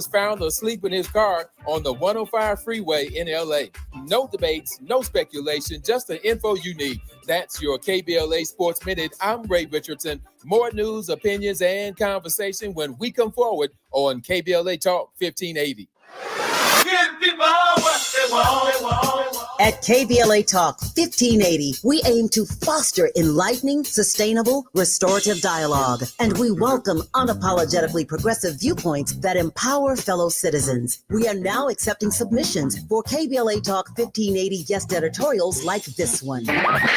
was found asleep in his car on the 105 freeway in LA. No debates, no speculation, just the info you need. That's your KBLA Sports Minute. I'm Ray Richardson. More news, opinions, and conversation when we come forward on KBLA Talk 1580. At KBLA Talk 1580, we aim to foster enlightening, sustainable, restorative dialogue, and we welcome unapologetically progressive viewpoints that empower fellow citizens. We are now accepting submissions for KBLA Talk 1580 guest editorials like this one.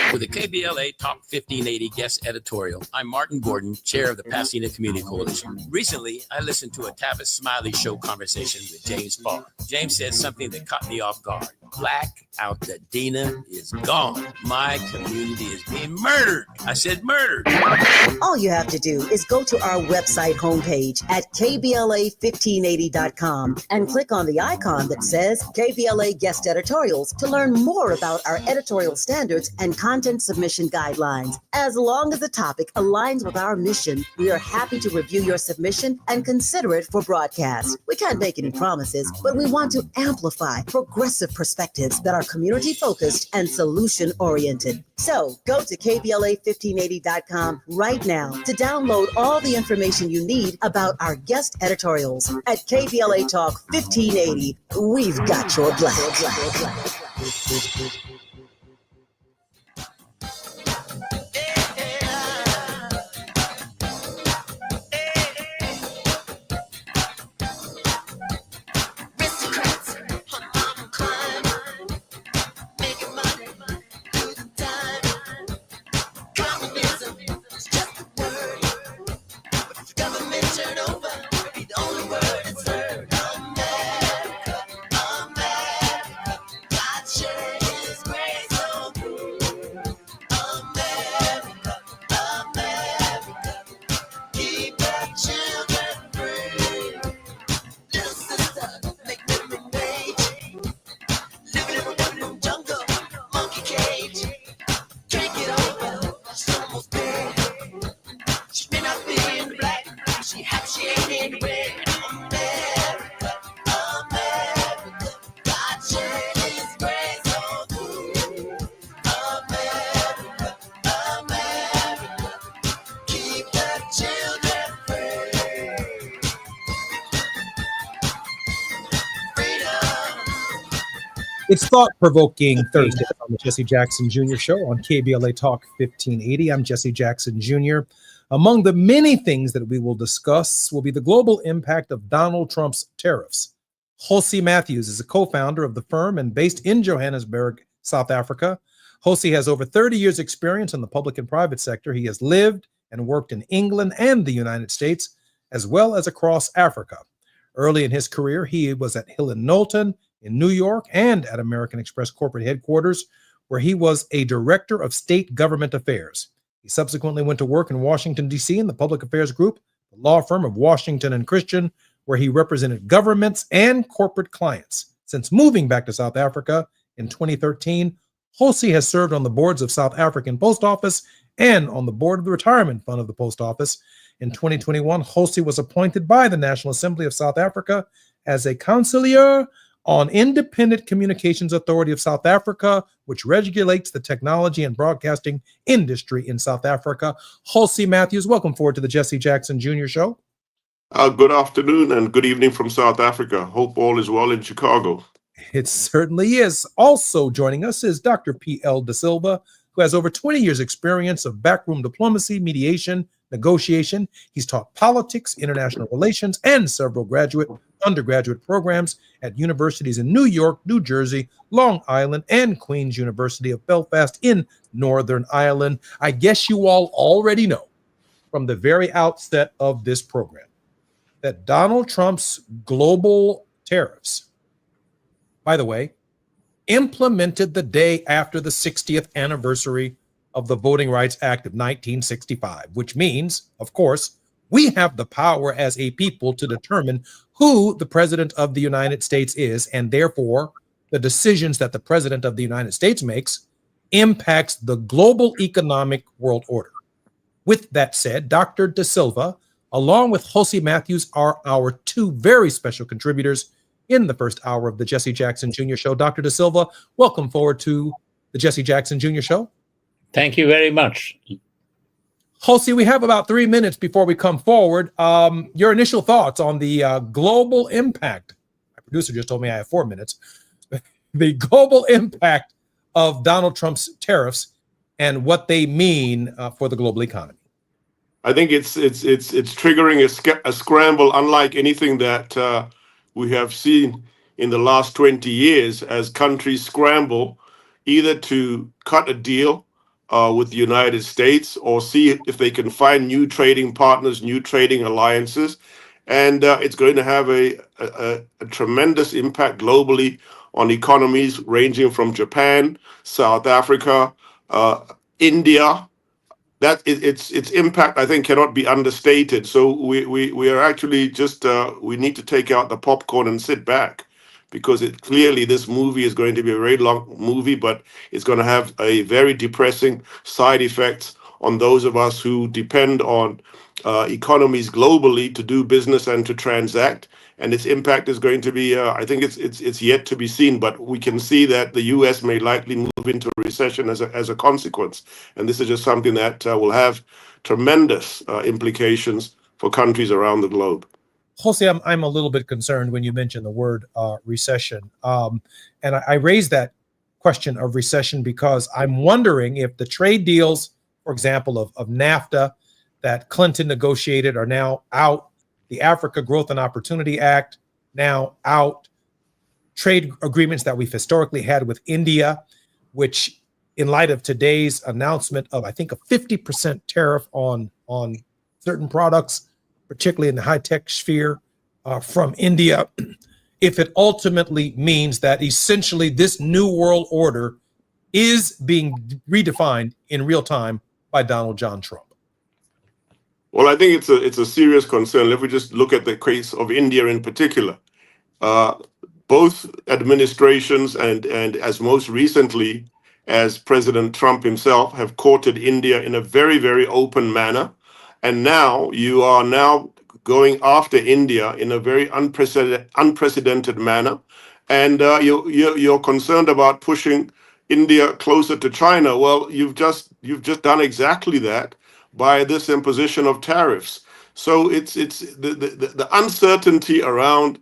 For the KBLA Talk 1580 guest editorial, I'm Martin Gordon, chair of the Pasadena Community Coalition. Recently, I listened to a Tavis Smiley show conversation with James Farr. James said something that caught me off guard. Black Altadena is gone. My community is being murdered. I said murdered. All you have to do is go to our website homepage at KBLA1580.com and click on the icon that says KBLA Guest Editorials to learn more about our editorial standards and content submission guidelines. As long as the topic aligns with our mission, we are happy to review your submission and consider it for broadcast. We can't make any promises, but we want to amplify progressive perspectives that are community-focused and solution-oriented. So go to KBLA1580.com right now to download all the information you need about our guest editorials. At KBLA Talk 1580, we've got your black. It's thought-provoking Thursday on the Jesse Jackson Jr. Show on KBLA Talk 1580. I'm Jesse Jackson Jr. Among the many things that we will discuss will be the global impact of Donald Trump's tariffs. Josie Matthews is a co-founder of the firm and based in Johannesburg, South Africa. Josie has over 30 years' experience in the public and private sector. He has lived and worked in England and the United States, as well as across Africa. Early in his career, he was at Hill & Knowlton in New York and at American Express corporate headquarters, where he was a director of state government affairs. He subsequently went to work in Washington, D.C. in the public affairs group, the law firm of Washington and Christian, where he represented governments and corporate clients. Since moving back to South Africa in 2013, Josie has served on the boards of South African Post Office and on the board of the Retirement Fund of the Post Office. In 2021, Josie was appointed by the National Assembly of South Africa as a Councillor on Independent Communications Authority of South Africa, which regulates the technology and broadcasting industry in South Africa. Josie Matthews, welcome forward to the Jesse Jackson Jr. Show. Good afternoon and good evening from South Africa. Hope all is well in Chicago. It certainly is. Also joining us is Dr. P.L. Da Silva, who has over 20 years' experience of backroom diplomacy, mediation, negotiation. He's taught politics, international relations, and several undergraduate programs at universities in New York, New Jersey, Long Island, and Queen's University of Belfast in Northern Ireland. I guess you all already know from the very outset of this program that Donald Trump's global tariffs, by the way, implemented the day after the 60th anniversary of the Voting Rights Act of 1965, which means, of course, we have the power as a people to determine who the president of the United States is, and therefore the decisions that the president of the United States makes impacts the global economic world order. With that said, Dr. Da Silva, along with Jose Matthews, are our two very special contributors in the first hour of the Jesse Jackson Jr. Show. Dr. De Silva, welcome forward to the Jesse Jackson Jr. Show. Thank you very much. Jose, we have about 3 minutes before we come forward. Your initial thoughts on the global impact. My producer just told me I have 4 minutes. The global impact of Donald Trump's tariffs and what they mean for the global economy. I think it's triggering a scramble unlike anything that we have seen in the last 20 years as countries scramble either to cut a deal with the United States or see if they can find new trading partners, new trading alliances. And it's going to have a tremendous impact globally on economies ranging from Japan, South Africa, India. That its impact, I think, cannot be understated. So we are actually just we need to take out the popcorn and sit back, because clearly this movie is going to be a very long movie, but it's going to have a very depressing side effects on those of us who depend on economies globally to do business and to transact. And its impact is going to be, I think it's yet to be seen, but we can see that the U.S. may likely move into a recession as a consequence. And this is just something that will have tremendous implications for countries around the globe. Jose, I'm a little bit concerned when you mention the word recession. And I raised that question of recession because I'm wondering if the trade deals, for example, of NAFTA that Clinton negotiated are now out. The Africa Growth and Opportunity Act now out. Trade agreements that we've historically had with India, which in light of today's announcement of, I think, a 50% tariff on certain products, particularly in the high-tech sphere from India, if it ultimately means that essentially this new world order is being redefined in real time by Donald John Trump. Well, I think it's a serious concern. If we just look at the case of India in particular, both administrations and as most recently as President Trump himself have courted India in a very, very open manner. And now you are now going after India in a very unprecedented manner. And you're concerned about pushing India closer to China. Well, you've just done exactly that by this imposition of tariffs. So it's the uncertainty around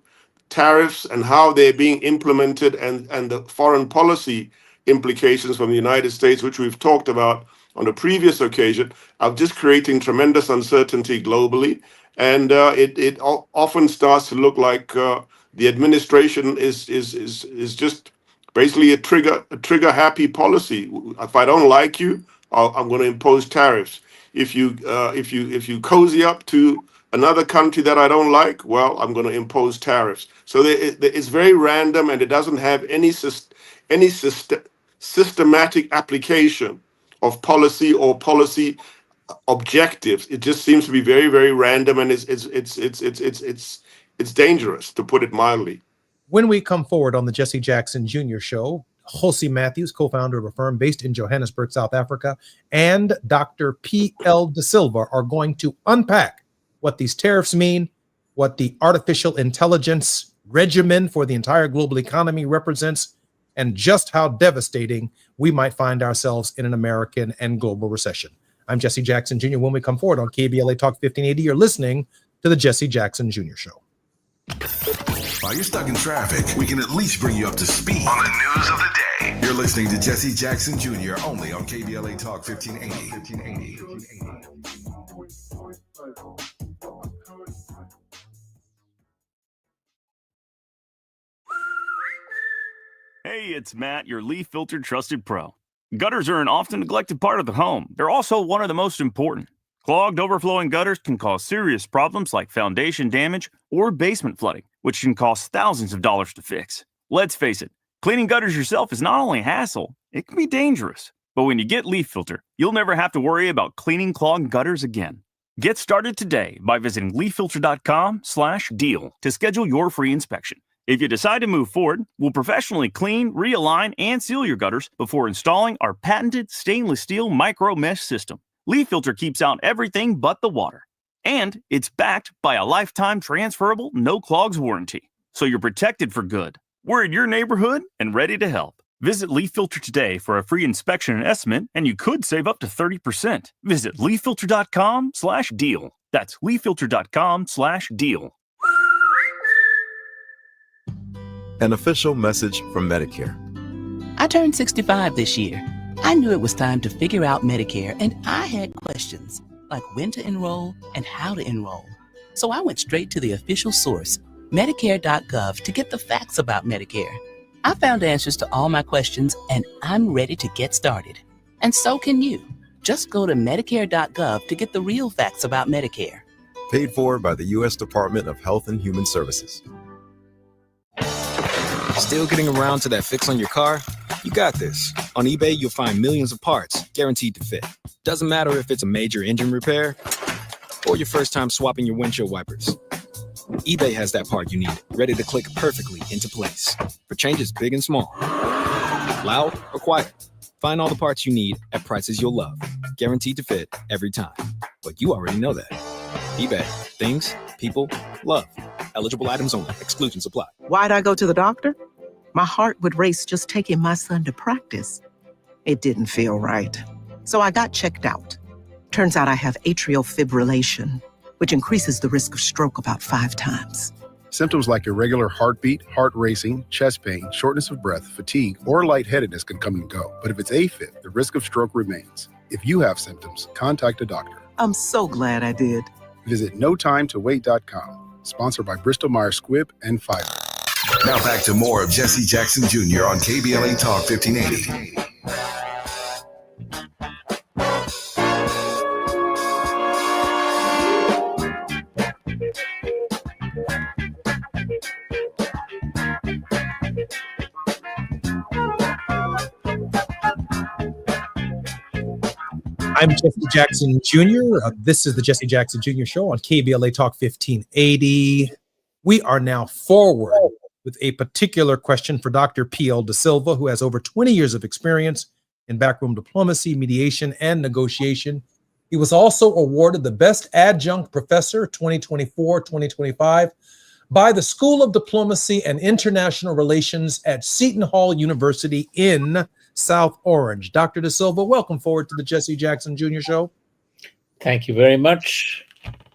tariffs and how they're being implemented and the foreign policy implications from the United States, which we've talked about on a previous occasion, are just creating tremendous uncertainty globally. And it often starts to look like the administration is just basically a trigger happy policy. If I don't like you, I'm going to impose tariffs. If you cozy up to another country that I don't like, well, I'm going to impose tariffs. So it's very random, and it doesn't have any systematic application of policy or policy objectives. It just seems to be very, very random, and it's dangerous, to put it mildly. When we come forward on the Jesse Jackson Jr. Show, Jose Matthews, co-founder of a firm based in Johannesburg, South Africa, and Dr. P.L. De Silva are going to unpack what these tariffs mean, what the artificial intelligence regimen for the entire global economy represents, and just how devastating we might find ourselves in an American and global recession. I'm Jesse Jackson Jr. When we come forward on KBLA Talk 1580, you're listening to the Jesse Jackson Jr. Show. While you're stuck in traffic, we can at least bring you up to speed on the news of the day. You're listening to Jesse Jackson Jr. only on KBLA Talk 1580. Hey, it's Matt, your Leaf Filter Trusted Pro. Gutters are an often neglected part of the home. They're also one of the most important. Clogged, overflowing gutters can cause serious problems like foundation damage or basement flooding, which can cost thousands of dollars to fix. Let's face it, cleaning gutters yourself is not only a hassle, it can be dangerous. But when you get Leaf Filter, you'll never have to worry about cleaning clogged gutters again. Get started today by visiting leaffilter.com/deal to schedule your free inspection. If you decide to move forward, we'll professionally clean, realign, and seal your gutters before installing our patented stainless steel micro mesh system. Leaf Filter keeps out everything but the water. And it's backed by a lifetime transferable no-clogs warranty. So you're protected for good. We're in your neighborhood and ready to help. Visit Leaf Filter today for a free inspection and estimate, and you could save up to 30%. Visit leaffilter.com/deal. That's leaffilter.com/deal. An official message from Medicare. I turned 65 this year. I knew it was time to figure out Medicare, and I had questions like when to enroll and how to enroll. So I went straight to the official source, Medicare.gov, to get the facts about Medicare. I found answers to all my questions, and I'm ready to get started. And so can you. Just go to Medicare.gov to get the real facts about Medicare. Paid for by the U.S. Department of Health and Human Services. Still getting around to that fix on your car? You got this. On eBay, you'll find millions of parts guaranteed to fit. Doesn't matter if it's a major engine repair or your first time swapping your windshield wipers. eBay has that part you need, ready to click perfectly into place for changes big and small. Loud or quiet, find all the parts you need at prices you'll love. Guaranteed to fit every time. But you already know that. eBay. Things, people, love. Eligible items only. Exclusions apply. Why'd I go to the doctor? My heart would race just taking my son to practice. It didn't feel right. So I got checked out. Turns out I have atrial fibrillation, which increases the risk of stroke about 5 times. Symptoms like irregular heartbeat, heart racing, chest pain, shortness of breath, fatigue, or lightheadedness can come and go. But if it's AFib, the risk of stroke remains. If you have symptoms, contact a doctor. I'm so glad I did. Visit notimetowait.com. Sponsored by Bristol Myers Squibb and Pfizer. Now back to more of Jesse Jackson Jr. on KBLA Talk 1580. I'm Jesse Jackson Jr. This is the Jesse Jackson Jr. Show on KBLA Talk 1580. We are now forward with a particular question for Dr. P.L. De Silva, who has over 20 years of experience in backroom diplomacy, mediation, and negotiation. He was also awarded the Best Adjunct Professor 2024-2025 by the School of Diplomacy and International Relations at Seton Hall University in South Orange. Dr. De Silva, welcome forward to the Jesse Jackson Jr. Show. Thank you very much.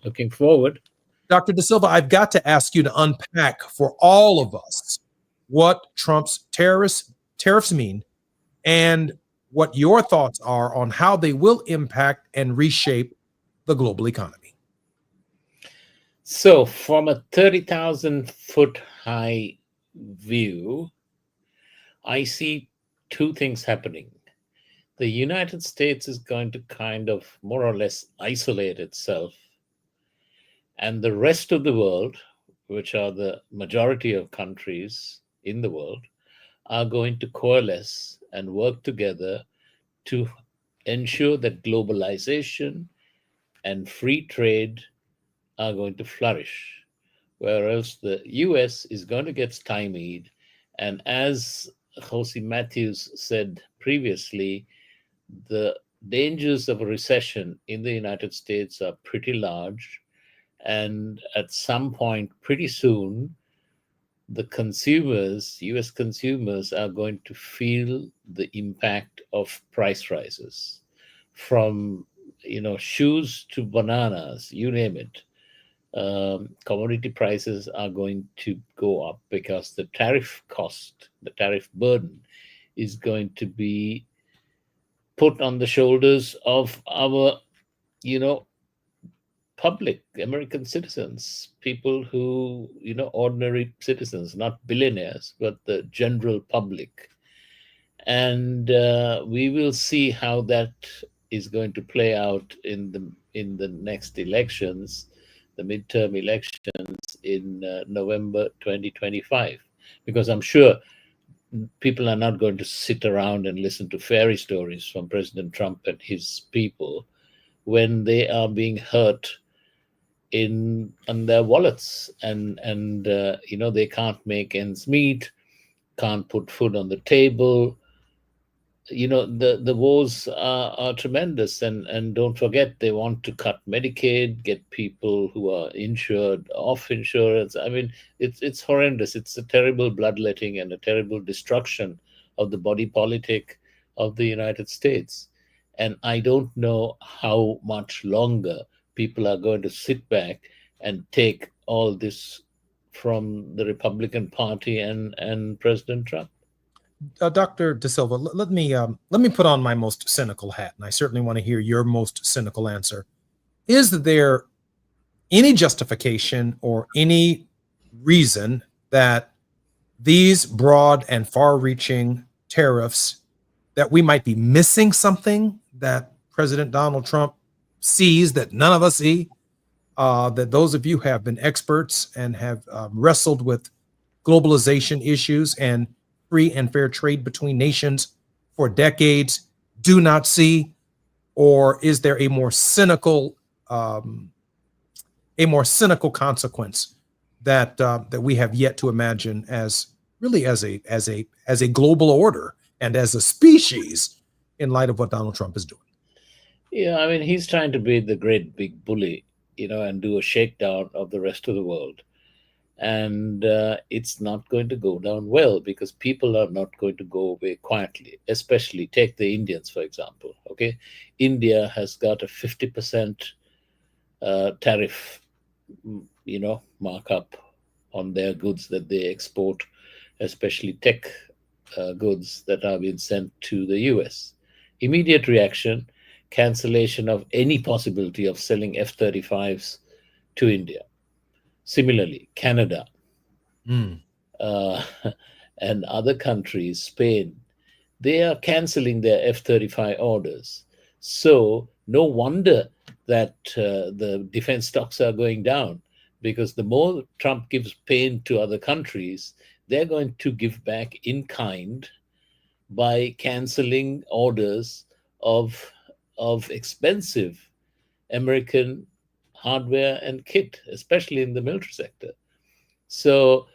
Looking forward. Dr. De Silva, I've got to ask you to unpack for all of us what Trump's tariffs mean and what your thoughts are on how they will impact and reshape the global economy. So from a 30,000 foot high view, I see two things happening. The United States is going to kind of more or less isolate itself, and the rest of the world, which are the majority of countries in the world, are going to coalesce and work together to ensure that globalization and free trade are going to flourish, whereas the US is going to get stymied. And as Jose Matthews said previously, the dangers of a recession in the United States are pretty large. And at some point, pretty soon, the consumers, US consumers, are going to feel the impact of price rises from, shoes to bananas, you name it. Commodity prices are going to go up because the tariff cost, the tariff burden is going to be put on the shoulders of our, public American citizens, people who, ordinary citizens, not billionaires, but the general public. And we will see how that is going to play out in the next elections, the midterm elections in November 2025, because I'm sure people are not going to sit around and listen to fairy stories from President Trump and his people when they are being hurt on their wallets and they can't make ends meet, can't put food on the table. the woes are tremendous, and don't forget, they want to cut Medicaid, get people who are insured off insurance. I mean, it's horrendous. It's a terrible bloodletting and a terrible destruction of the body politic of the United States. And I don't know how much longer people are going to sit back and take all this from the Republican Party and President Trump. Dr. De Silva, let me put on my most cynical hat, and I certainly want to hear your most cynical answer. Is there any justification or any reason that these broad and far-reaching tariffs, that we might be missing something that President Donald Trump sees that none of us see? That those of you have been experts and have wrestled with globalization issues and free and fair trade between nations for decades do not see? Or is there a more cynical consequence that we have yet to imagine as really as a global order and as a species in light of what Donald Trump is doing? Yeah, I mean, he's trying to be the great big bully, and do a shakedown of the rest of the world. And it's not going to go down well, because people are not going to go away quietly. Especially take the Indians, for example. Okay, India has got a 50% tariff, markup on their goods that they export, especially tech goods that are being sent to the US. Immediate reaction: cancellation of any possibility of selling F-35s to India. Similarly, Canada and other countries, Spain, they are canceling their F-35 orders. So no wonder that the defense stocks are going down, because the more Trump gives pain to other countries, they're going to give back in kind by canceling orders of expensive American hardware and kit, especially in the military sector. So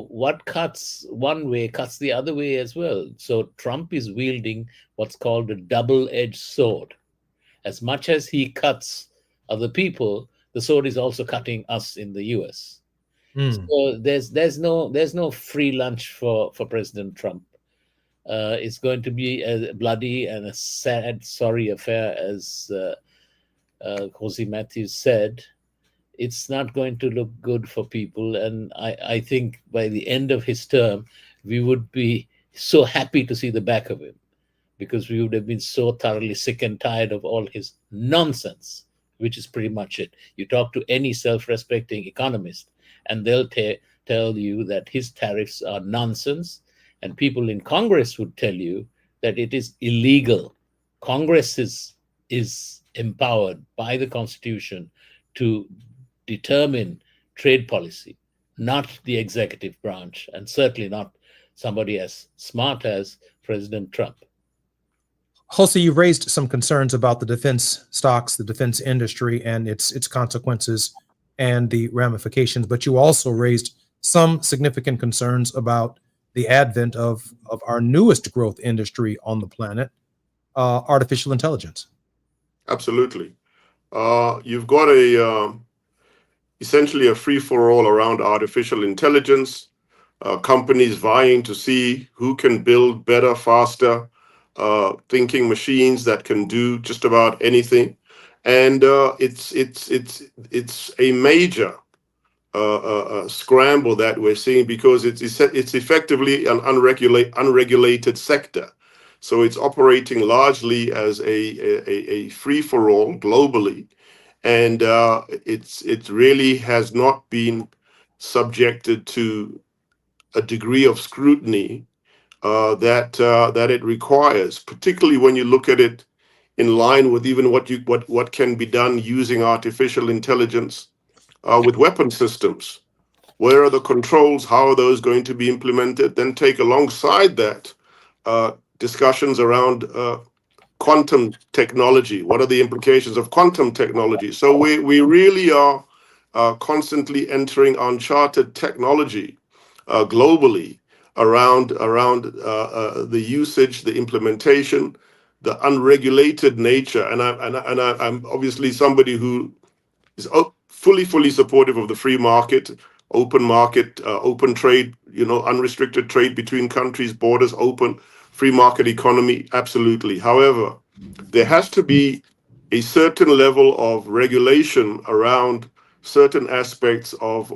what cuts one way cuts the other way as well. So Trump is wielding what's called a double-edged sword. As much as he cuts other people, the sword is also cutting us in the US. So there's no free lunch for President Trump. It's going to be a bloody and a sad, sorry affair, as Jose Matthews said. It's not going to look good for people. And I think by the end of his term, we would be so happy to see the back of him, because we would have been so thoroughly sick and tired of all his nonsense, which is pretty much it. You talk to any self-respecting economist, and they'll tell you that his tariffs are nonsense. And people in Congress would tell you that it is illegal. Congress is empowered by the Constitution to determine trade policy, not the executive branch, and certainly not somebody as smart as President Trump. Jose, you've raised some concerns about the defense stocks, the defense industry, and its consequences and the ramifications, but you also raised some significant concerns about the advent of our newest growth industry on the planet, artificial intelligence. Absolutely. You've got essentially a free-for-all around artificial intelligence, companies vying to see who can build better, faster thinking machines that can do just about anything. And it's a major scramble that we're seeing, because it's effectively an unregulated sector. So it's operating largely as a free-for-all globally, and it really has not been subjected to a degree of scrutiny that it requires, particularly when you look at it in line with even what can be done using artificial intelligence with weapon systems. Where are the controls? How are those going to be implemented? Then take alongside that discussions around quantum technology. What are the implications of quantum technology? So we really are constantly entering uncharted technology globally, around the usage, the implementation, the unregulated nature. And I'm obviously somebody who is fully supportive of the free market, open trade, unrestricted trade between countries, borders open, free market economy, absolutely. However, there has to be a certain level of regulation around certain aspects of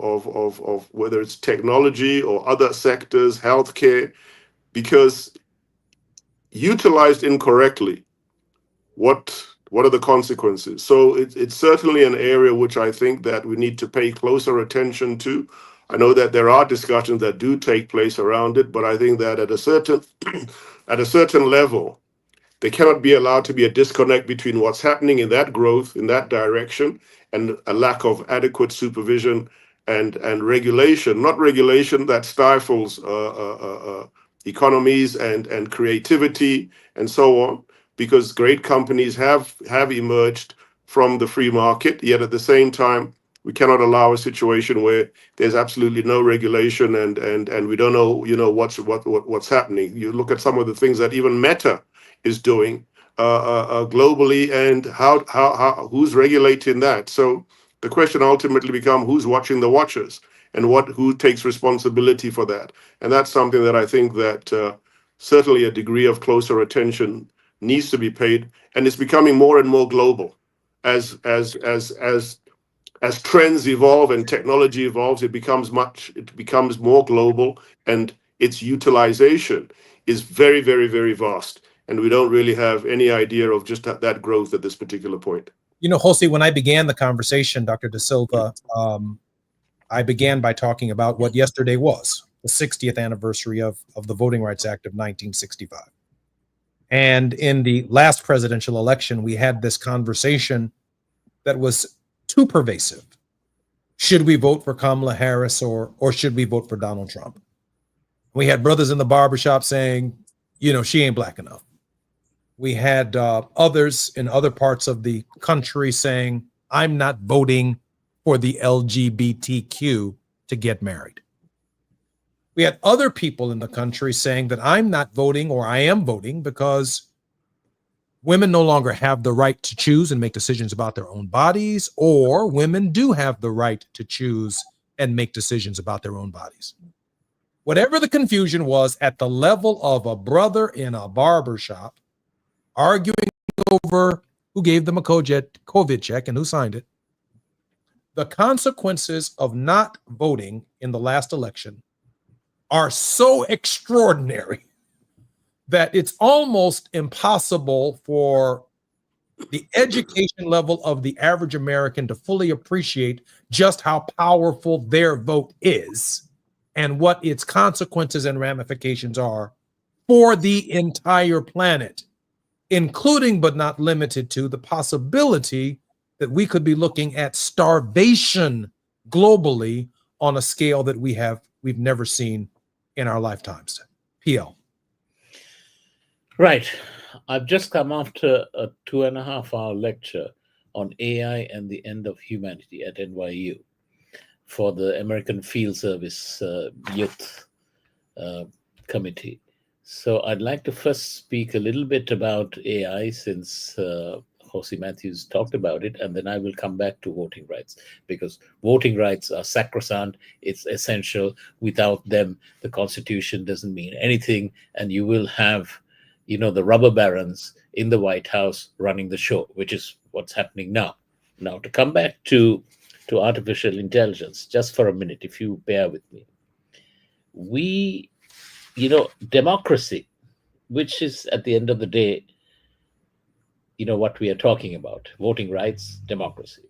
whether it's technology or other sectors, healthcare, because utilized incorrectly, what are the consequences? So it's certainly an area which I think that we need to pay closer attention to. I know that there are discussions that do take place around it, but I think that at a certain level, there cannot be allowed to be a disconnect between what's happening in that growth, in that direction, and a lack of adequate supervision and regulation. Not regulation that stifles economies and creativity and so on, because great companies have emerged from the free market. Yet at the same time, we cannot allow a situation where there's absolutely no regulation and we don't know what's happening. You look at some of the things that even Meta is doing globally, and how who's regulating that. So the question ultimately becomes who's watching the watchers and who takes responsibility for that. And that's something that I think that certainly a degree of closer attention needs to be paid, and it's becoming more and more global as trends evolve and technology evolves. It becomes more global, and its utilization is very, very, very vast. And we don't really have any idea of just that growth at this particular point. Jose, when I began the conversation, Dr. De Silva, I began by talking about what yesterday was, the 60th anniversary of the Voting Rights Act of 1965. And in the last presidential election, we had this conversation that was too pervasive. Should we vote for Kamala Harris or should we vote for Donald Trump? We had brothers in the barbershop saying, she ain't black enough. We had others in other parts of the country saying, I'm not voting for the LGBTQ to get married. We had other people in the country saying that I'm not voting or I am voting because women no longer have the right to choose and make decisions about their own bodies, or women do have the right to choose and make decisions about their own bodies. Whatever the confusion was at the level of a brother in a barbershop arguing over who gave them a COVID check and who signed it, the consequences of not voting in the last election are so extraordinary that it's almost impossible for the education level of the average American to fully appreciate just how powerful their vote is and what its consequences and ramifications are for the entire planet, including but not limited to the possibility that we could be looking at starvation globally on a scale that we've never seen in our lifetimes. PL. Right. I've just come after a 2.5-hour lecture on AI and the end of humanity at NYU for the American Field Service Youth Committee. So I'd like to first speak a little bit about AI since Jose Matthews talked about it, and then I will come back to voting rights, because voting rights are sacrosanct. It's essential. Without them, the Constitution doesn't mean anything, and you will have, the rubber barons in the White House running the show, which is what's happening now. Now, to come back to artificial intelligence, just for a minute, if you bear with me. Democracy, which is at the end of the day, what we are talking about, voting rights, democracy.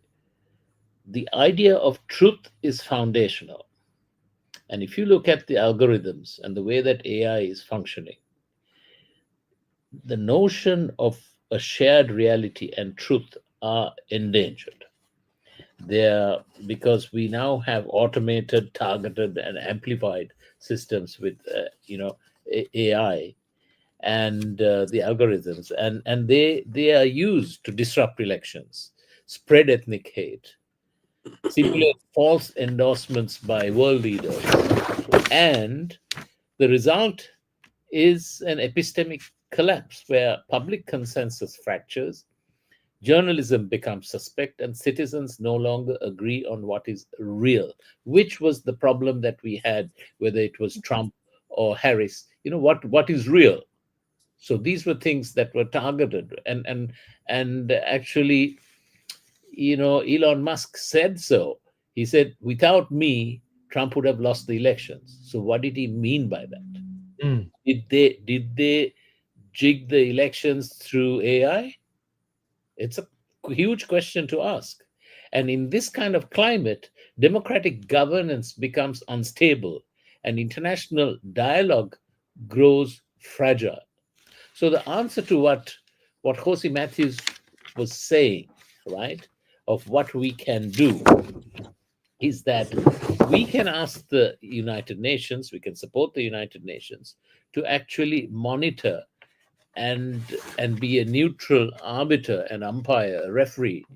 The idea of truth is foundational. And if you look at the algorithms and the way that AI is functioning, the notion of a shared reality and truth are endangered. Because we now have automated, targeted, and amplified systems with, AI and the algorithms, and they are used to disrupt elections, spread ethnic hate, simulate false endorsements by world leaders, and The result is an epistemic collapse where public consensus fractures, journalism becomes suspect, and citizens no longer agree on what is real, which was the problem that we had, whether it was Trump or Harris. What is real? So these were things that were targeted, and actually, Elon Musk said so. He said, without me, Trump would have lost the elections. So what did he mean by that? Did they jig the elections through AI? It's a huge question to ask. And in this kind of climate, democratic governance becomes unstable and international dialogue grows fragile. So the answer to what Jose Matthews was saying, right, of what we can do is that we can ask the United Nations, we can support the United Nations to actually monitor and be a neutral arbiter, an umpire, a referee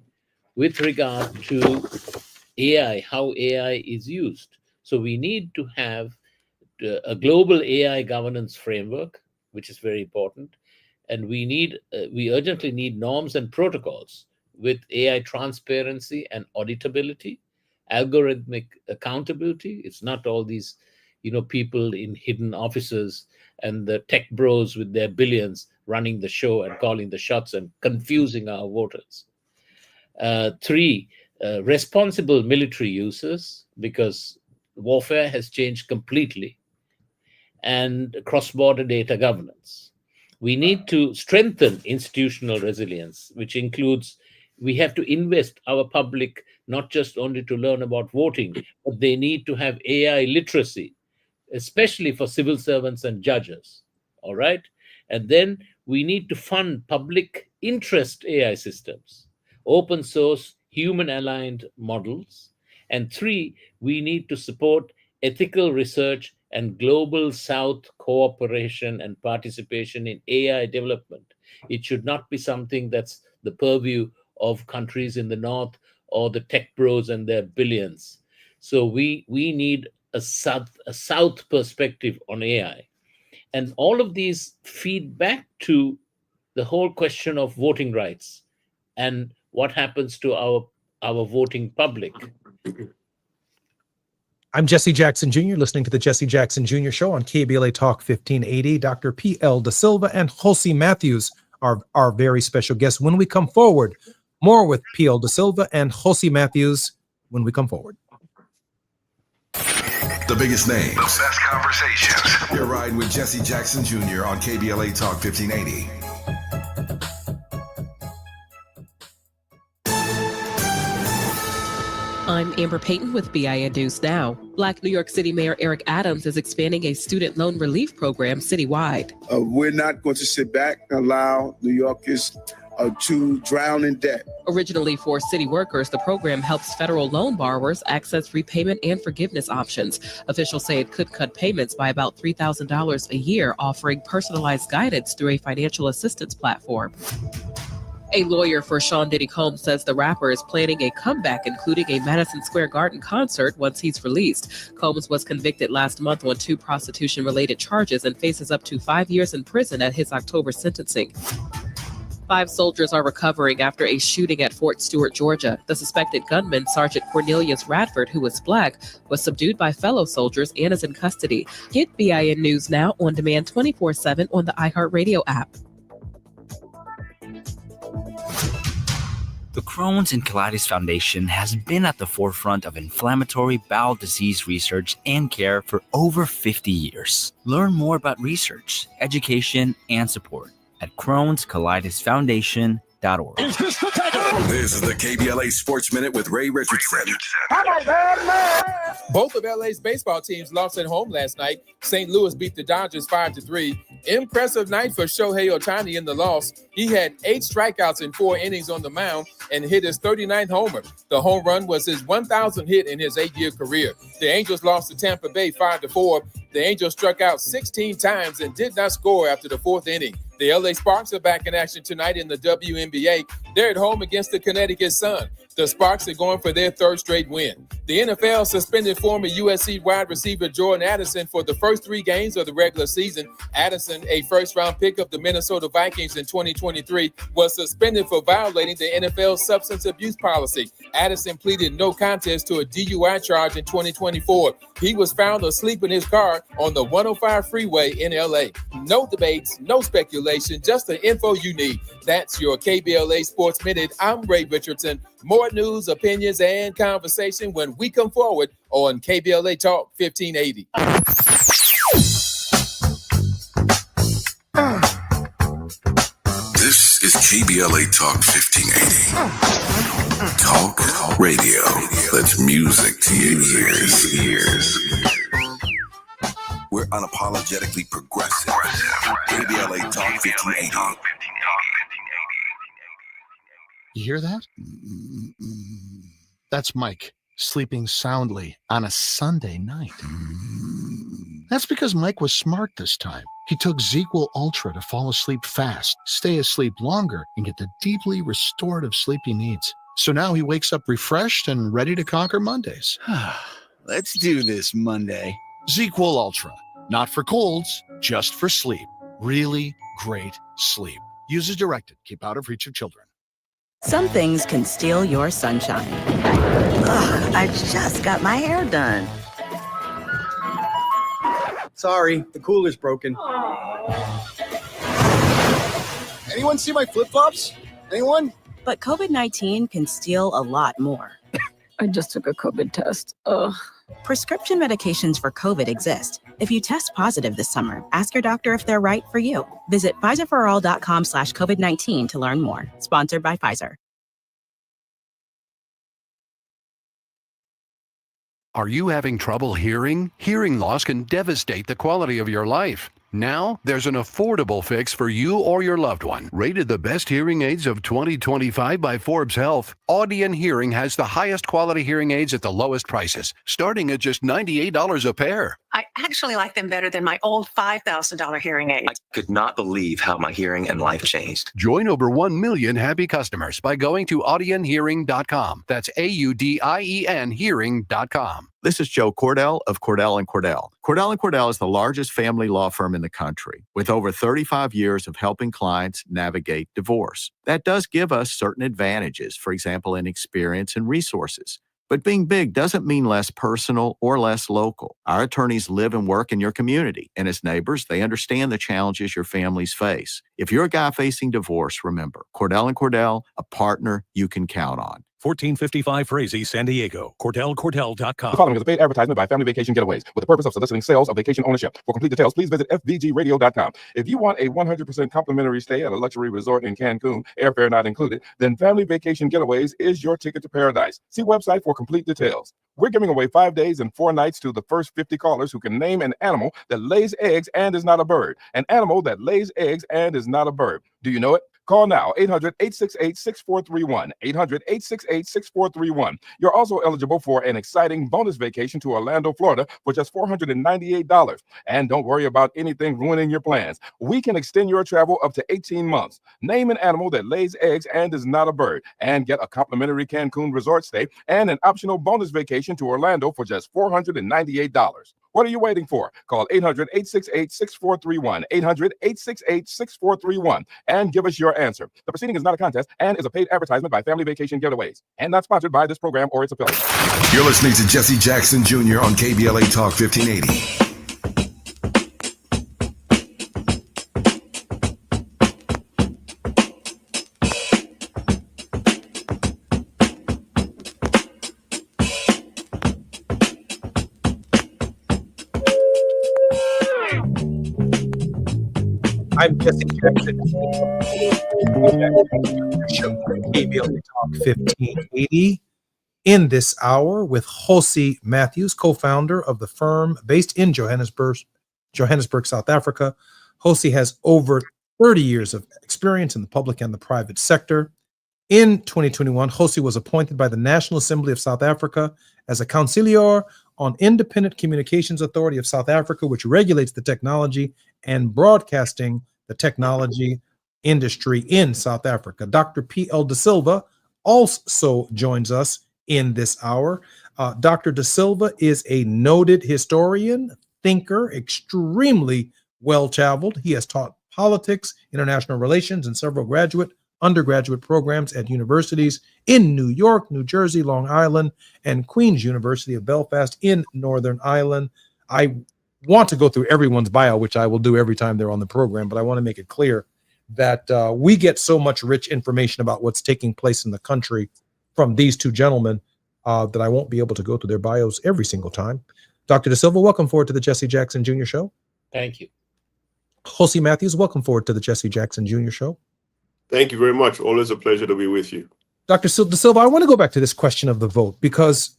with regard to AI, how AI is used. So we need to have a global AI governance framework, which is very important. And we urgently need norms and protocols with AI transparency and auditability, algorithmic accountability. It's not all these, people in hidden offices and the tech bros with their billions running the show and calling the shots and confusing our voters. 3, responsible military uses, because warfare has changed completely, and cross-border data governance. We need to strengthen institutional resilience, which includes we have to invest our public not just only to learn about voting, but they need to have AI literacy, especially for civil servants and judges. All right? And then we need to fund public interest AI systems, open source, human-aligned models. And 3, we need to support ethical research and global South cooperation and participation in AI development. It should not be something that's the purview of countries in the North or the tech bros and their billions. So we need a South perspective on AI. And all of these feed back to the whole question of voting rights and what happens to our voting public. I'm Jesse Jackson Jr., listening to the Jesse Jackson Jr. Show on KBLA Talk 1580. Dr. P.L. Da Silva and Jose Matthews are our very special guests. When we come forward, more with P.L. Da Silva and Jose Matthews when we come forward. The biggest names, the best conversations. You're riding with Jesse Jackson Jr. on KBLA Talk 1580. I'm Amber Payton with BIN News Now. Black New York City Mayor Eric Adams is expanding a student loan relief program citywide. We're not going to sit back and allow New Yorkers to drown in debt. Originally for city workers, the program helps federal loan borrowers access repayment and forgiveness options. Officials say it could cut payments by about $3,000 a year, offering personalized guidance through a financial assistance platform. A lawyer for Sean Diddy Combs says the rapper is planning a comeback, including a Madison Square Garden concert once he's released. Combs was convicted last month on 2 prostitution-related charges and faces up to 5 years in prison at his October sentencing. 5 soldiers are recovering after a shooting at Fort Stewart, Georgia. The suspected gunman, Sergeant Cornelius Radford, who was black, was subdued by fellow soldiers and is in custody. Get BIN News Now on demand 24/7 on the iHeartRadio app. The Crohn's and Colitis Foundation has been at the forefront of inflammatory bowel disease research and care for over 50 years. Learn more about research, education, and support at Crohn'sColitisFoundation.org. This is the KBLA Sports Minute with Ray Richardson. Both of LA's baseball teams lost at home last night. St. Louis beat the Dodgers 5-3. Impressive night for Shohei Ohtani in the loss. He had 8 strikeouts in 4 innings on the mound and hit his 39th homer. The home run was his 1,000th hit in his 8-year career. The Angels lost to Tampa Bay 5-4. The Angels struck out 16 times and did not score after the 4th inning. The LA Sparks are back in action tonight in the WNBA. They're at home against the Connecticut Sun. The Sparks are going for their third straight win. The NFL suspended former USC wide receiver Jordan Addison for the first 3 games of the regular season. Addison, a first-round pick of the Minnesota Vikings in 2023, was suspended for violating the NFL's substance abuse policy. Addison pleaded no contest to a DUI charge in 2024. He was found asleep in his car on the 105 freeway in LA. No debates, no speculation, just the info you need. That's your KBLA Sports Minute. I'm Ray Richardson. More news, opinions, and conversation when we come forward on KBLA Talk 1580. This is KBLA Talk 1580. Talk radio. That's music to your ears. We're unapologetically progressive. KBLA Talk 1580. You hear that? That's Mike sleeping soundly on a Sunday night. That's because Mike was smart this time. He took ZzzQuil Ultra to fall asleep fast, stay asleep longer, and get the deeply restorative sleep he needs. So now he wakes up refreshed and ready to conquer Mondays. Let's do this Monday. ZzzQuil Ultra. Not for colds, just for sleep. Really great sleep. Use as directed. Keep out of reach of children. Some things can steal your sunshine. Ugh, I just got my hair done. Sorry, the cooler's broken. Anyone see my flip-flops? Anyone? But COVID-19 can steal a lot more. I just took a COVID test. Ugh. Prescription medications for COVID exist. If you test positive this summer, ask your doctor if they're right for you. Visit PfizerForAll.com/COVID-19 to learn more. Sponsored by Pfizer. Are you having trouble hearing? Hearing loss can devastate the quality of your life. Now, there's an affordable fix for you or your loved one. Rated the best hearing aids of 2025 by Forbes Health, Audion Hearing has the highest quality hearing aids at the lowest prices, starting at just $98 a pair. I actually like them better than my old $5,000 hearing aids. I could not believe how my hearing and life changed. Join over 1 million happy customers by going to audionhearing.com. That's AUDIEN hearing.com. This is Joe Cordell of Cordell & Cordell. Cordell & Cordell is the largest family law firm in the country with over 35 years of helping clients navigate divorce. That does give us certain advantages, for example, in experience and resources. But being big doesn't mean less personal or less local. Our attorneys live and work in your community, and as neighbors, they understand the challenges your families face. If you're a guy facing divorce, remember, Cordell & Cordell, a partner you can count on. 1455 Frazee, San Diego. CordellCordell.com. The following is a paid advertisement by Family Vacation Getaways with the purpose of soliciting sales of vacation ownership. For complete details, please visit FVGradio.com. If you want a 100% complimentary stay at a luxury resort in Cancun, airfare not included, then Family Vacation Getaways is your ticket to paradise. See website for complete details. We're giving away 5 days and 4 nights to the first 50 callers who can name an animal that lays eggs and is not a bird. An animal that lays eggs and is not a bird. Do you know it? Call now, 800-868-6431, 800-868-6431. You're also eligible for an exciting bonus vacation to Orlando, Florida for just $498. And don't worry about anything ruining your plans. We can extend your travel up to 18 months. Name an animal that lays eggs and is not a bird, and get a complimentary Cancun resort stay and an optional bonus vacation to Orlando for just $498. What are you waiting for? Call 800-868-6431, 800-868-6431, and give us your answer. The proceeding is not a contest and is a paid advertisement by Family Vacation Getaways and not sponsored by this program or its affiliates. You're listening to Jesse Jackson Jr. on KBLA Talk 1580. I'm Jesse Jackson. KBLA Talk 1580. In this hour with Josie Matthews, co-founder of the firm based in Johannesburg, South Africa. Josie has over 30 years of experience in the public and the private sector. In 2021, Josie was appointed by the National Assembly of South Africa as a Councillor on Independent Communications Authority of South Africa, which regulates the technology and broadcasting the technology industry in South Africa. Dr. P.L. De Silva also joins us in this hour. Dr. De Silva is a noted historian, thinker, extremely well-traveled. He has taught politics, international relations, and several undergraduate programs at universities in New York, New Jersey, Long Island, and Queen's University of Belfast in Northern Ireland. I want to go through everyone's bio, which I will do every time they're on the program, but I want to make it clear that we get so much rich information about what's taking place in the country from these two gentlemen that I won't be able to go through their bios every single time. Dr. De Silva, welcome forward to the Jesse Jackson Jr. Show. Thank you. Jose Matthews, welcome forward to the Jesse Jackson Jr. Show. Thank you very much. Always a pleasure to be with you. Dr. De Silva, I want to go back to this question of the vote, because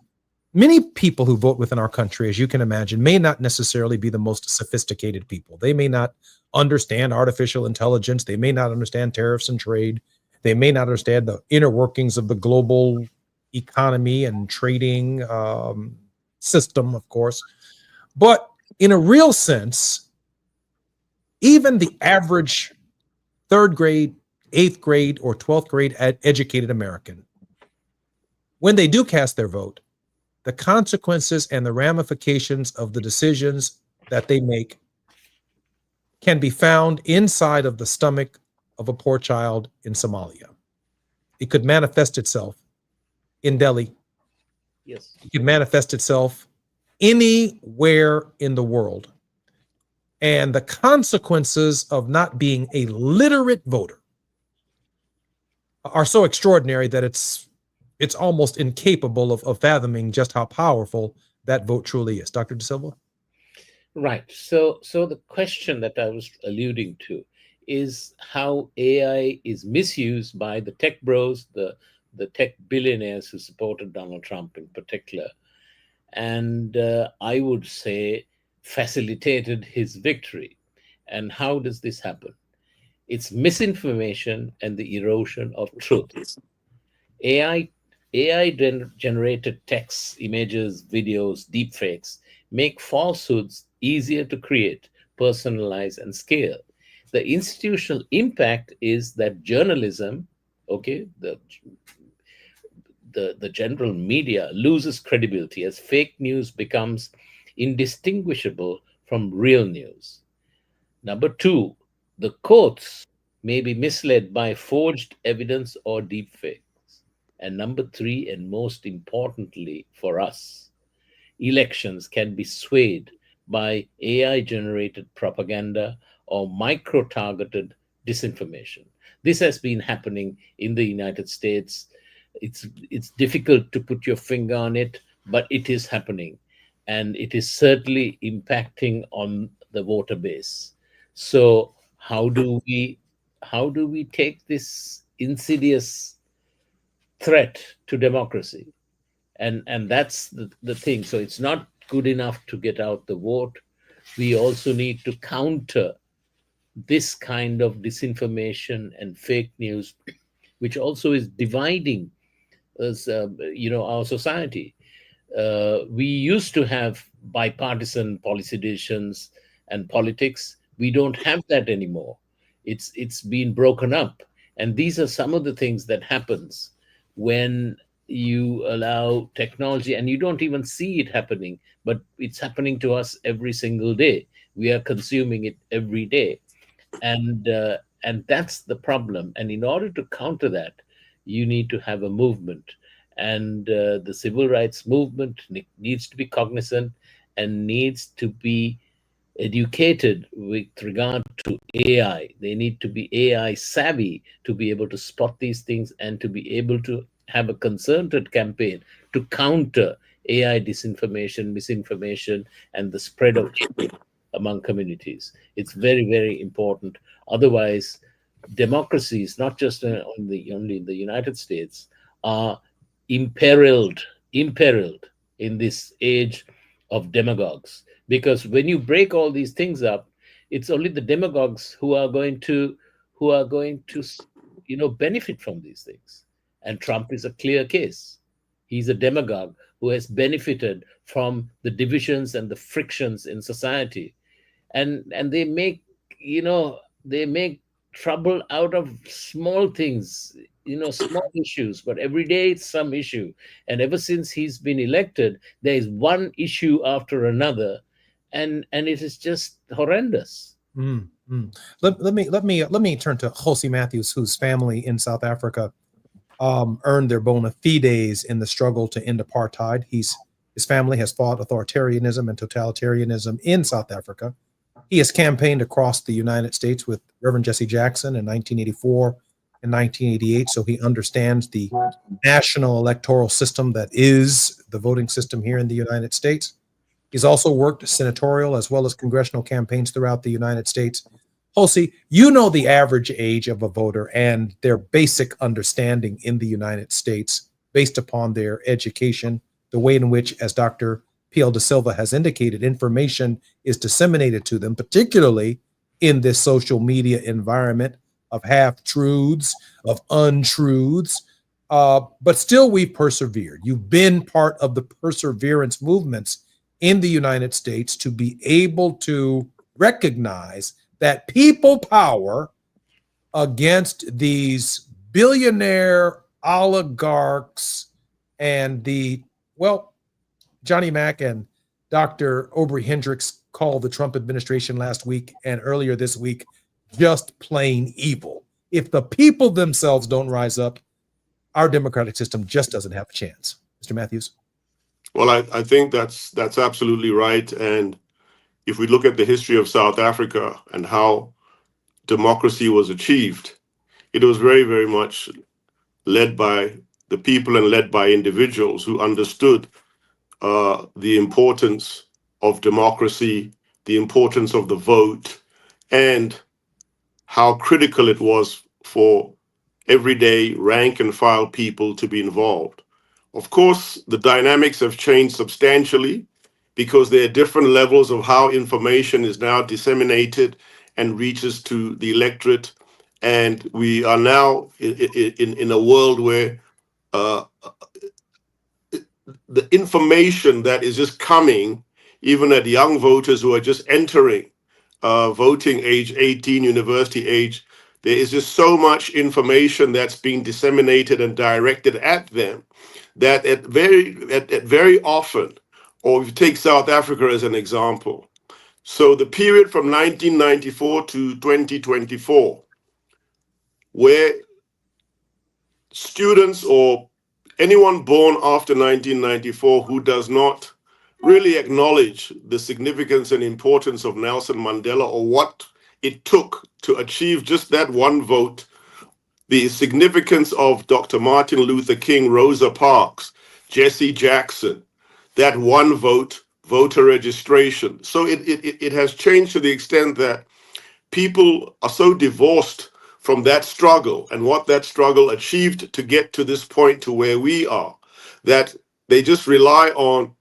many people who vote within our country, as you can imagine, may not necessarily be the most sophisticated people. They may not understand artificial intelligence. They may not understand tariffs and trade. They may not understand the inner workings of the global economy and trading system, of course. But in a real sense, even the average third grade, eighth grade, or 12th grade educated American, when they do cast their vote, the consequences and the ramifications of the decisions that they make can be found inside of the stomach of a poor child in Somalia. It could manifest itself in Delhi. Yes. It could manifest itself anywhere in the world. And the consequences of not being a literate voter are so extraordinary that it's almost incapable of fathoming just how powerful that vote truly is. Dr. De Silva? Right. So the question that I was alluding to is how AI is misused by the tech bros, the tech billionaires who supported Donald Trump in particular, and I would say facilitated his victory. And how does this happen? It's misinformation and the erosion of truth. AI generated texts, images, videos, deepfakes make falsehoods easier to create, personalize, and scale. The institutional impact is that journalism, okay, the general media loses credibility as fake news becomes indistinguishable from real news. Number two, the courts may be misled by forged evidence or deepfakes. And number three, and most importantly for us, elections can be swayed by AI-generated propaganda or micro-targeted disinformation. This has been happening in the United States. It's difficult to put your finger on it, but it is happening. And it is certainly impacting on the voter base. So how do we take this insidious threat to democracy? And that's the thing. So it's not good enough to get out the vote. We also need to counter this kind of disinformation and fake news, which also is dividing us, our society. We used to have bipartisan policy decisions and politics. We don't have that anymore. It's been broken up. And these are some of the things that happens when you allow technology, and you don't even see it happening, but it's happening to us every single day. We are consuming it every day. And that's the problem. And in order to counter that, you need to have a movement. And the civil rights movement needs to be cognizant and needs to be educated with regard to AI. They need to be AI savvy to be able to spot these things and to be able to have a concerted campaign to counter AI disinformation, misinformation, and the spread of hate among communities. It's very, very important. Otherwise, democracies, not just only in the United States, are imperiled in this age of demagogues. Because when you break all these things up, it's only the demagogues who are going to benefit from these things. And Trump is a clear case. He's a demagogue who has benefited from the divisions and the frictions in society. And they make trouble out of small things small issues, but every day it's some issue. And ever since he's been elected, there is one issue after another, and it is just horrendous. Let me turn to Jose Matthews, whose family in South Africa earned their bona fides in the struggle to end apartheid. His family has fought authoritarianism and totalitarianism in South Africa. He has campaigned across the United States with Reverend Jesse Jackson in 1984 and 1988, so he understands the national electoral system that is the voting system here in the United States. He's also worked senatorial as well as congressional campaigns throughout the United States. Jose, you know the average age of a voter and their basic understanding in the United States based upon their education, the way in which, as Dr. P.L. De Silva has indicated, information is disseminated to them, particularly in this social media environment of half-truths, of untruths. But still, we've persevered. You've been part of the perseverance movements in the United States to be able to recognize that people power against these billionaire oligarchs and Johnny Mack and Dr. Aubrey Hendricks called the Trump administration last week and earlier this week just plain evil. If the people themselves don't rise up, our democratic system just doesn't have a chance. Mr. Matthews? Well, I think that's absolutely right. And if we look at the history of South Africa and how democracy was achieved, it was very, very much led by the people and led by individuals who understood the importance of democracy, the importance of the vote, and how critical it was for everyday rank and file people to be involved. Of course, the dynamics have changed substantially because there are different levels of how information is now disseminated and reaches to the electorate. And we are now in a world where the information that is just coming, even at young voters who are just entering voting age, 18, university age, there is just so much information that's being disseminated and directed at them that at very often, or if you take South Africa as an example, so the period from 1994 to 2024, where students or anyone born after 1994 who does not really acknowledge the significance and importance of Nelson Mandela or what it took to achieve just that one vote, the significance of Dr. Martin Luther King, Rosa Parks, Jesse Jackson, that one vote, voter registration. So it has changed to the extent that people are so divorced from that struggle and what that struggle achieved to get to this point to where we are, that they just rely on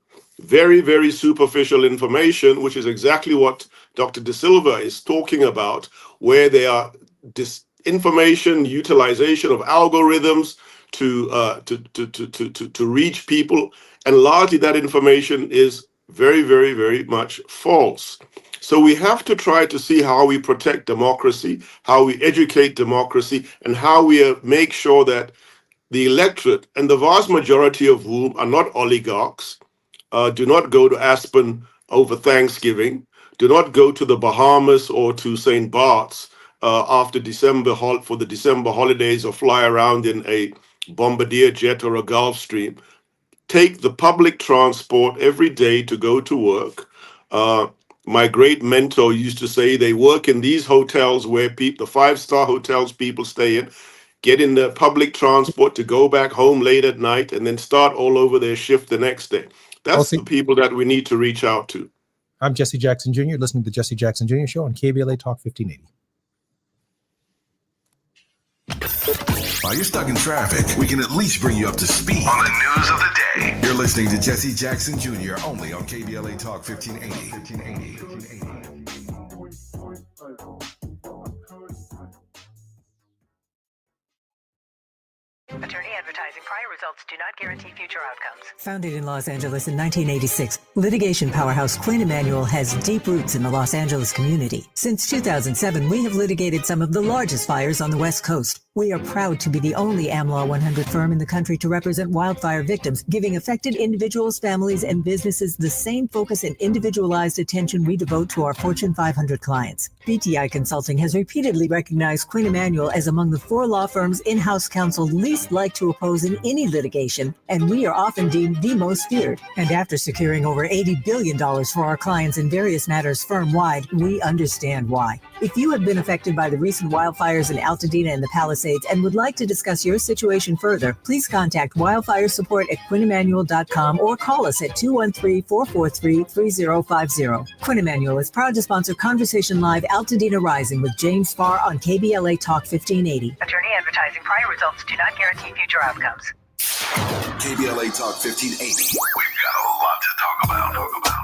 very, very superficial information, which is exactly what Dr. De Silva is talking about, where they are disinformation, utilization of algorithms to reach people, and largely that information is very, very, very much false. So we have to try to see how we protect democracy, how we educate democracy, and how we make sure that the electorate, and the vast majority of whom are not oligarchs, do not go to Aspen over Thanksgiving, do not go to the Bahamas or to St. Bart's after December for the December holidays, or fly around in a Bombardier jet or a Gulfstream. Take the public transport every day to go to work. My great mentor used to say they work in these hotels where the five-star hotels people stay in, get in the public transport to go back home late at night, and then start all over their shift the next day. That's the people that we need to reach out to. I'm Jesse Jackson Jr., listening to the Jesse Jackson Jr. Show on KBLA Talk 1580. While you're stuck in traffic, we can at least bring you up to speed on the news of the day. You're listening to Jesse Jackson Jr. only on KBLA Talk 1580. Attorney advertising. Prior results do not guarantee future outcomes. Founded in Los Angeles in 1986, litigation powerhouse Quinn Emanuel has deep roots in the Los Angeles community. Since 2007, we have litigated some of the largest fires on the West Coast. We are proud to be the only AmLaw 100 firm in the country to represent wildfire victims, giving affected individuals, families, and businesses the same focus and individualized attention we devote to our Fortune 500 clients. BTI Consulting has repeatedly recognized Quinn Emanuel as among the 4 law firms in-house counsel least liked to oppose in any litigation, and we are often deemed the most feared. And after securing over $80 billion for our clients in various matters firm-wide, we understand why. If you have been affected by the recent wildfires in Altadena and the Palisades and would like to discuss your situation further, please contact wildfire support at QuinnEmanuel.com or call us at 213-443-3050. Quinn Emanuel is proud to sponsor Conversation Live Altadena Rising with James Farr on KBLA Talk 1580. Attorney advertising prior results do not guarantee future outcomes. KBLA Talk 1580. We've got a lot to talk about.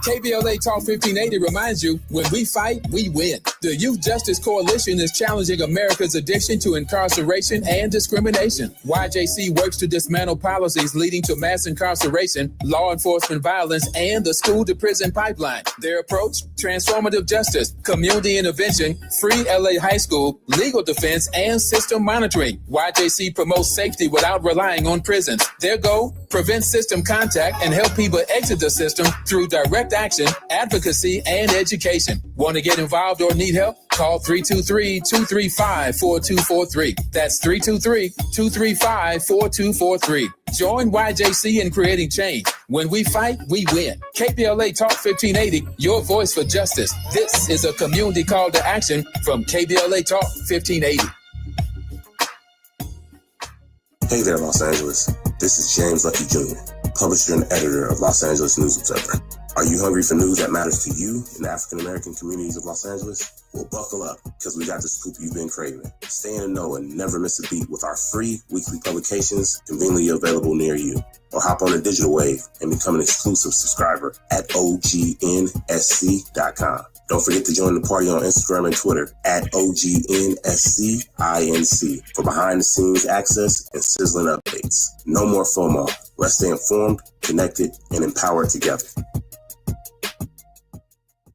KBLA Talk 1580 reminds you, when we fight, we win. The Youth Justice Coalition is challenging America's addiction to incarceration and discrimination. YJC works to dismantle policies leading to mass incarceration, law enforcement violence, and the school-to-prison pipeline. Their approach? Transformative justice, community intervention, free LA high school, legal defense, and system monitoring. YJC promotes safety without relying on prisons. Their goal? Prevent system contact and help people exit the system through direct action, advocacy, and education. Want to get involved or need help? Call 323-235-4243. That's 323-235-4243. Join YJC in creating change. When we fight, we win. KBLA Talk 1580, your voice for justice. This is a community call to action from KBLA Talk 1580. Hey there, Los Angeles. This is James Lucky Jr., publisher and editor of Los Angeles News Observer. Are you hungry for news that matters to you in the African-American communities of Los Angeles? Well, buckle up, because we got the scoop you've been craving. Stay in the know and never miss a beat with our free weekly publications conveniently available near you. Or hop on the digital wave and become an exclusive subscriber at OGNSC.com. Don't forget to join the party on Instagram and Twitter at OGNSCINC for behind-the-scenes access and sizzling updates. No more FOMO. Let's stay informed, connected, and empowered together.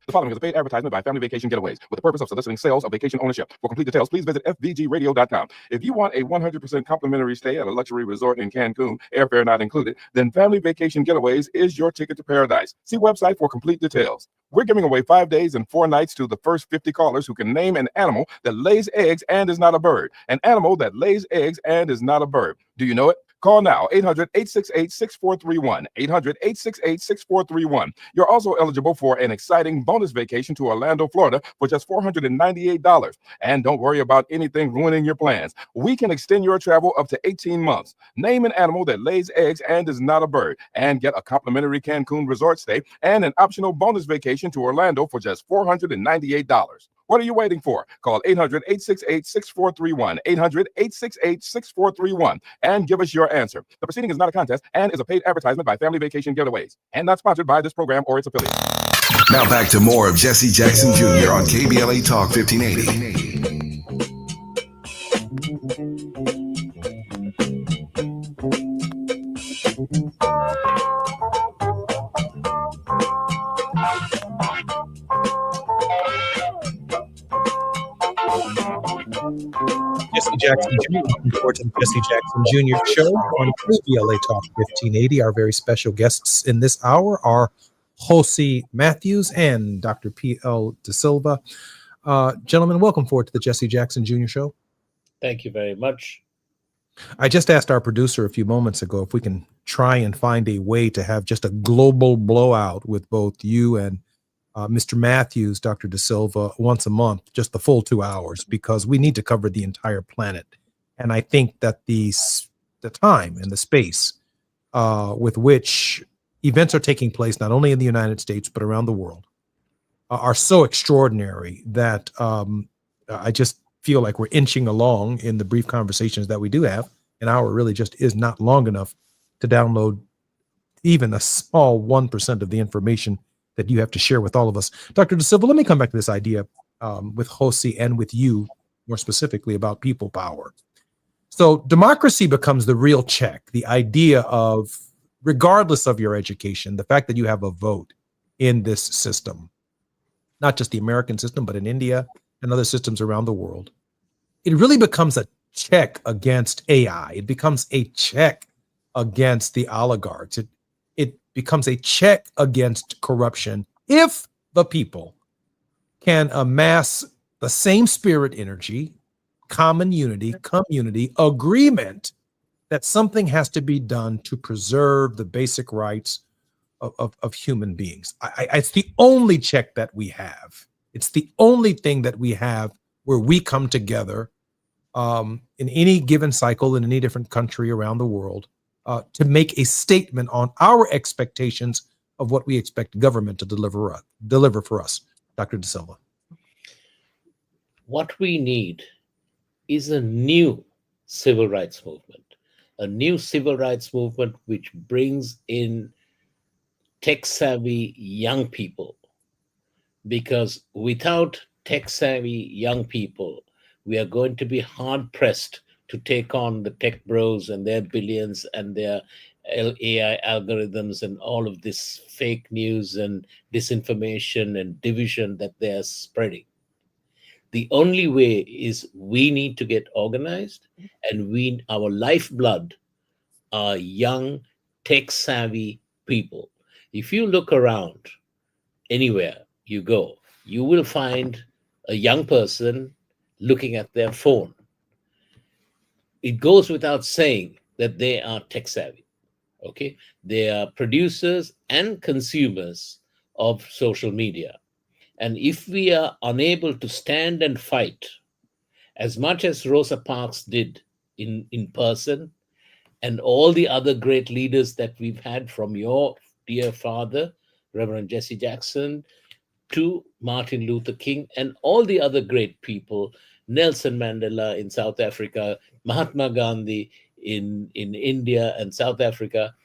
The following is a paid advertisement by Family Vacation Getaways with the purpose of soliciting sales of vacation ownership. For complete details, please visit FVGradio.com. If you want a 100% complimentary stay at a luxury resort in Cancun, airfare not included, then Family Vacation Getaways is your ticket to paradise. See website for complete details. We're giving away 5 days and 4 nights to the first 50 callers who can name an animal that lays eggs and is not a bird. An animal that lays eggs and is not a bird. Do you know it? Call now, 800-868-6431, 800-868-6431. You're also eligible for an exciting bonus vacation to Orlando, Florida for just $498. And don't worry about anything ruining your plans. We can extend your travel up to 18 months. Name an animal that lays eggs and is not a bird, and get a complimentary Cancun resort stay and an optional bonus vacation to Orlando for just $498. What are you waiting for? Call 800-868-6431, 800-868-6431, and give us your answer. The proceeding is not a contest and is a paid advertisement by Family Vacation Getaways and not sponsored by this program or its affiliates. Now back to more of Jesse Jackson Jr. on KBLA Talk 1580. Jesse Jackson Jr. Welcome forward to the Jesse Jackson Jr. Show on KBLA Talk 1580. Our very special guests in this hour are Jose Matthews and Dr. P.L. De Silva. Gentlemen, welcome forward to the Jesse Jackson Jr. Show. Thank you very much. I just asked our producer a few moments ago if we can try and find a way to have just a global blowout with both you and Mr. Matthews, Dr. De Silva, once a month, just the full 2 hours, because we need to cover the entire planet. And I think that the time and the space with which events are taking place, not only in the United States, but around the world, are so extraordinary that I just feel like we're inching along in the brief conversations that we do have. An hour really just is not long enough to download even a small 1% of the information that you have to share with all of us. Dr. De Silva, let me come back to this idea with Jose and with you more specifically about people power. So democracy becomes the real check, the idea of, regardless of your education, the fact that you have a vote in this system, not just the American system, but in India and other systems around the world. It really becomes a check against AI. It becomes a check against the oligarchs. It becomes a check against corruption if the people can amass the same spirit, energy, common unity, community, agreement that something has to be done to preserve the basic rights of human beings. It's the only check that we have. It's the only thing that we have where we come together in any given cycle in any different country around the world to make a statement on our expectations of what we expect government to deliver for us. Dr. De Silva. What we need is a new civil rights movement which brings in tech-savvy young people, because without tech-savvy young people, we are going to be hard-pressed to take on the tech bros and their billions and their AI algorithms and all of this fake news and disinformation and division that they are spreading. The only way is we need to get organized, and our lifeblood are young, tech-savvy people. If you look around anywhere you go, you will find a young person looking at their phone. It goes without saying that they are tech-savvy. Okay, they are producers and consumers of social media. And if we are unable to stand and fight, as much as Rosa Parks did in person, and all the other great leaders that we've had, from your dear father, Reverend Jesse Jackson, to Martin Luther King, and all the other great people, Nelson Mandela in South Africa, Mahatma Gandhi in India and South Africa.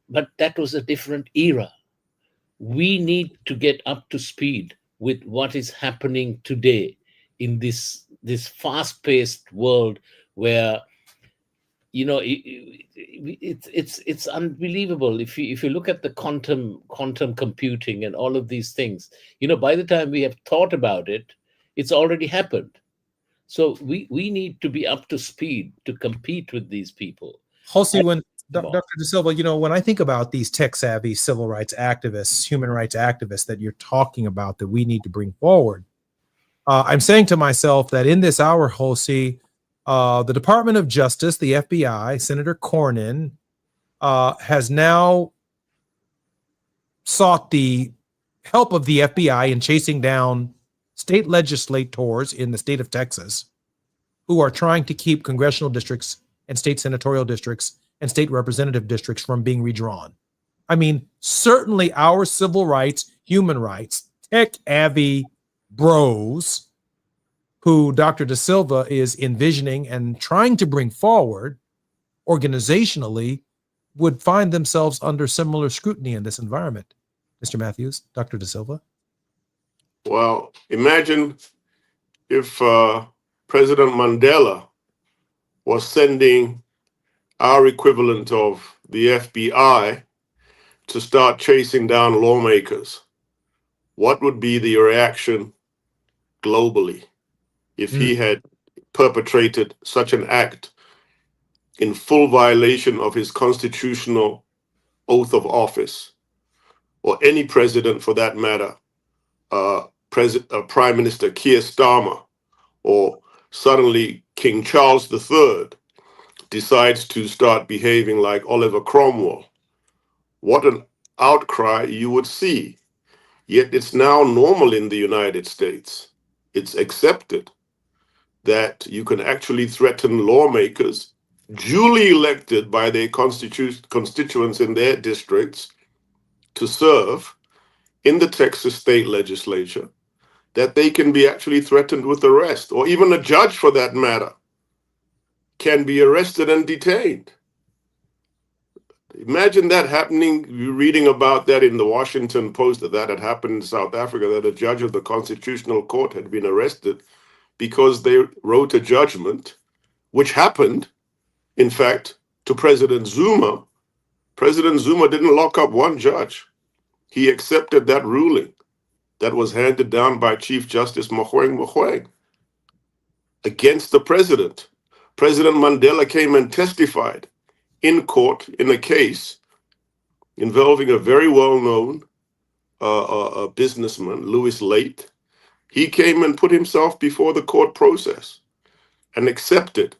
But that was a different era. We need to get up to speed with what is happening today in this fast-paced world where, you know, it's unbelievable. If you look at the quantum computing and all of these things, you know, by the time we have thought about it, it's already happened. So we need to be up to speed to compete with these people. Jose, when Dr. De Silva, you know, when I think about these tech-savvy civil rights activists, human rights activists that you're talking about that we need to bring forward, I'm saying to myself that in this hour, Jose, the Department of Justice, the FBI, Senator Cornyn, has now sought the help of the FBI in chasing down state legislators in the state of Texas who are trying to keep congressional districts and state senatorial districts and state representative districts from being redrawn. I mean, certainly our civil rights, human rights, tech-avvy bros who Dr. De Silva is envisioning and trying to bring forward organizationally would find themselves under similar scrutiny in this environment. Mr. Matthews, Dr. De Silva? Well, imagine if President Mandela was sending our equivalent of the FBI to start chasing down lawmakers. What would be the reaction globally if he had perpetrated such an act in full violation of his constitutional oath of office, or any president for that matter, Prime Minister Keir Starmer, or suddenly King Charles III decides to start behaving like Oliver Cromwell? What an outcry you would see. Yet it's now normal in the United States. It's accepted that you can actually threaten lawmakers duly elected by their constituents in their districts to serve in the Texas state legislature, that they can be actually threatened with arrest, or even a judge for that matter can be arrested and detained. Imagine that happening. You're reading about that in the Washington Post, that had happened in South Africa, that a judge of the Constitutional Court had been arrested because they wrote a judgment, which happened, in fact, to President Zuma. President Zuma didn't lock up one judge. He accepted that ruling that was handed down by Chief Justice Mogoeng Mogoeng against the president. President Mandela came and testified in court in a case involving a very well-known businessman, Louis Late. He came and put himself before the court process and accepted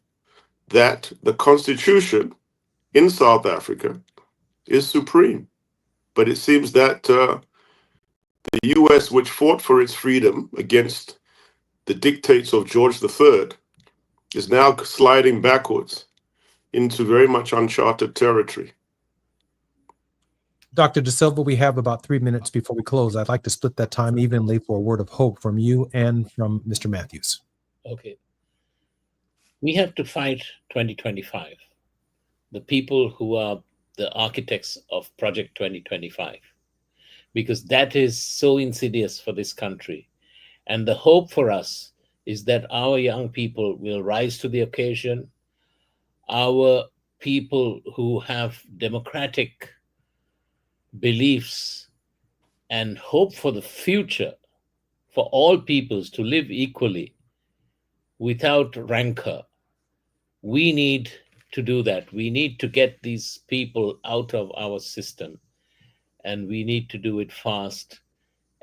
that the Constitution in South Africa is supreme. But it seems that the U.S., which fought for its freedom against the dictates of George III, is now sliding backwards into very much uncharted territory. Dr. De Silva, we have about 3 minutes before we close. I'd like to split that time evenly for a word of hope from you and from Mr. Matthews. Okay. We have to fight 2025. The people who are the architects of Project 2025, because that is so insidious for this country. And the hope for us is that our young people will rise to the occasion. Our people who have democratic beliefs and hope for the future, for all peoples to live equally without rancor. We need to do that. We need to get these people out of our system, and we need to do it fast.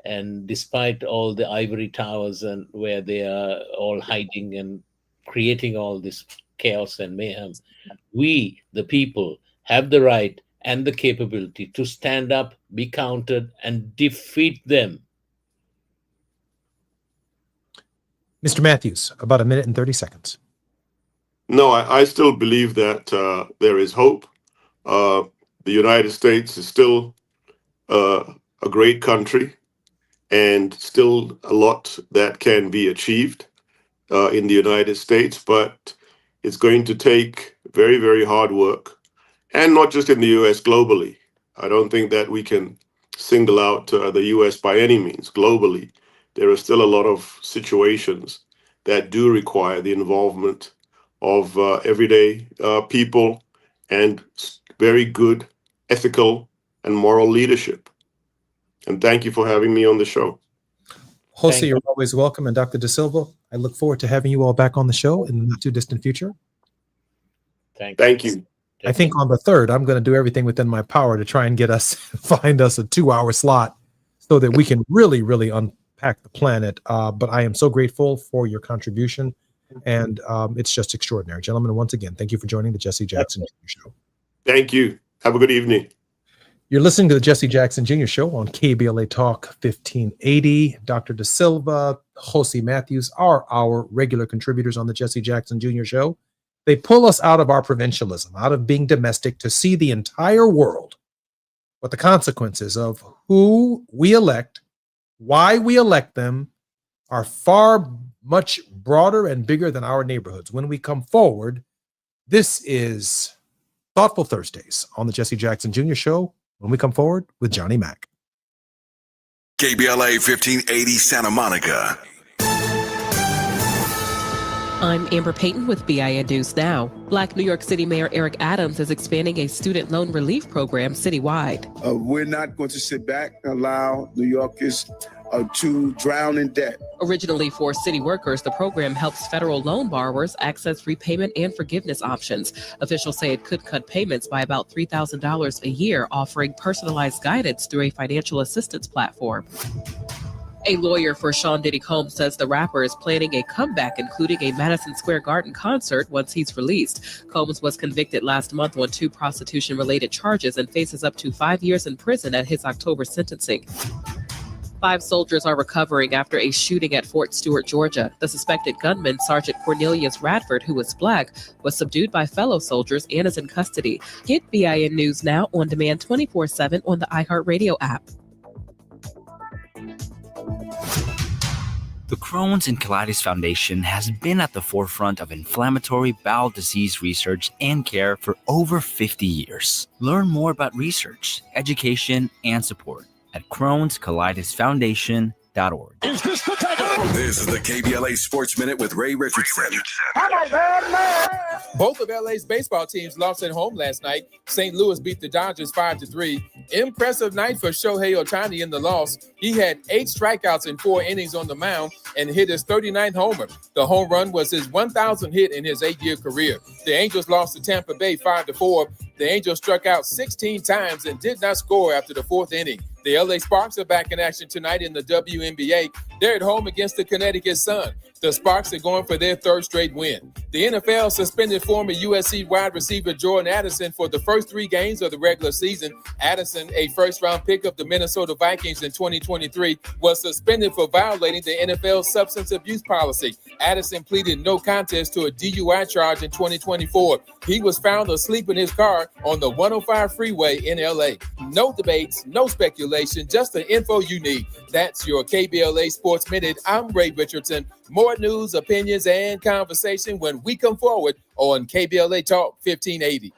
And despite all the ivory towers and where they are all hiding and creating all this chaos and mayhem, we, the people, have the right and the capability to stand up, be counted, and defeat them. Mr. Matthews, about 1 minute and 30 seconds. No, I still believe that there is hope. The United States is still a great country, and still a lot that can be achieved in the United States, but it's going to take very, very hard work, and not just in the US, globally. I don't think that we can single out the US by any means. Globally, there are still a lot of situations that do require the involvement of everyday people and very good ethical and moral leadership. And thank you for having me on the show. Jose, you're always welcome. And Dr. De Silva, I look forward to having you all back on the show in the not too distant future. Thank you. I think on the 3rd, I'm going to do everything within my power to try and find us a 2-hour slot so that we can really, really unpack the planet. But I am so grateful for your contribution, and it's just extraordinary. Gentlemen, once again, thank you for joining the Jesse Jackson Jr. Show. Thank you. Have a good evening. You're listening to the Jesse Jackson Jr. Show on KBLA Talk 1580. Dr. De Silva, Jose Matthews are our regular contributors on the Jesse Jackson Jr. Show. They pull us out of our provincialism, out of being domestic, to see the entire world, what the consequences of who we elect, why we elect them, are far much broader and bigger than our neighborhoods. When we come forward, this is Thoughtful Thursdays on the Jesse Jackson Jr. Show. When we come forward with Johnny Mack. KBLA 1580 Santa Monica. I'm Amber Payton with BIN News Now. Black New York City Mayor Eric Adams is expanding a student loan relief program citywide. We're not going to sit back and allow New Yorkers to drown in debt. Originally for city workers, the program helps federal loan borrowers access repayment and forgiveness options. Officials say it could cut payments by about $3,000 a year, offering personalized guidance through a financial assistance platform. A lawyer for Sean Diddy Combs says the rapper is planning a comeback, including a Madison Square Garden concert once he's released. Combs was convicted last month on 2 prostitution-related charges and faces up to 5 years in prison at his October sentencing. 5 soldiers are recovering after a shooting at Fort Stewart, Georgia. The suspected gunman, Sergeant Cornelius Radford, who was black, was subdued by fellow soldiers and is in custody. Get BIN News Now on demand 24/7 on the iHeartRadio app. The Crohn's and Colitis Foundation has been at the forefront of inflammatory bowel disease research and care for over 50 years. Learn more about research, education, and support at Crohn'sColitisFoundation.org. This is the KBLA Sports Minute with Ray Richardson. Both of LA's baseball teams lost at home last night. St. Louis beat the Dodgers 5-3. Impressive night for Shohei Ohtani in the loss. He had 8 strikeouts in 4 innings on the mound and hit his 39th homer. The home run was his 1,000th hit in his 8-year career. The Angels lost to Tampa Bay 5-4. The Angels struck out 16 times and did not score after the 4th inning. The LA Sparks are back in action tonight in the WNBA. They're at home against the Connecticut Sun. The Sparks are going for their 3rd straight win. The NFL suspended former USC wide receiver Jordan Addison for the first 3 games of the regular season. Addison, a first-round pick of the Minnesota Vikings in 2023, was suspended for violating the NFL substance abuse policy. Addison pleaded no contest to a DUI charge in 2024. He was found asleep in his car on the 105 freeway in LA. No debates, no speculation, just the info you need. That's your KBLA Sports Minute. I'm Ray Richardson. More news, opinions, and conversation when we come forward on KBLA Talk 1580.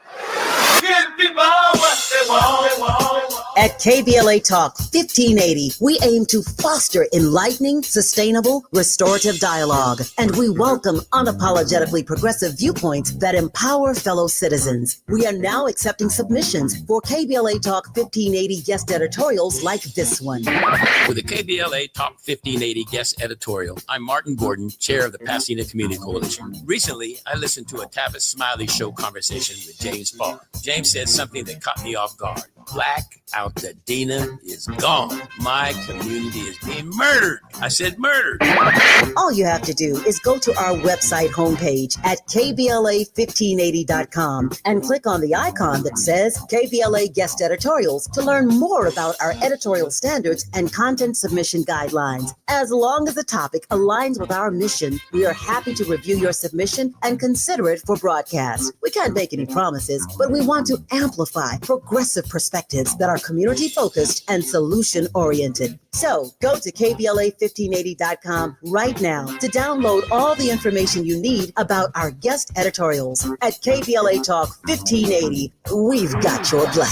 At KBLA Talk 1580, we aim to foster enlightening, sustainable, restorative dialogue, and we welcome unapologetically progressive viewpoints that empower fellow citizens. We are now accepting submissions for KBLA Talk 1580 guest editorials like this one. With the KBLA Talk 1580 guest editorial, I'm Martin Gordon, chair of the Pasadena Community Coalition. Recently, I listened to a Tavis Smiley Show conversation with James Farr. James said something that caught me off guard. Black Altadena is gone. My community is being murdered. I said murdered. All you have to do is go to our website homepage at kbla1580.com and click on the icon that says KBLA Guest Editorials to learn more about our editorial standards and content submission guidelines. As long as the topic aligns with our mission, we are happy to review your submission and consider it for broadcast. We can't make any promises, but we want to amplify progressive perspectives that are community-focused and solution-oriented. So go to KBLA1580.com right now to download all the information you need about our guest editorials. At KBLA Talk 1580, we've got your black.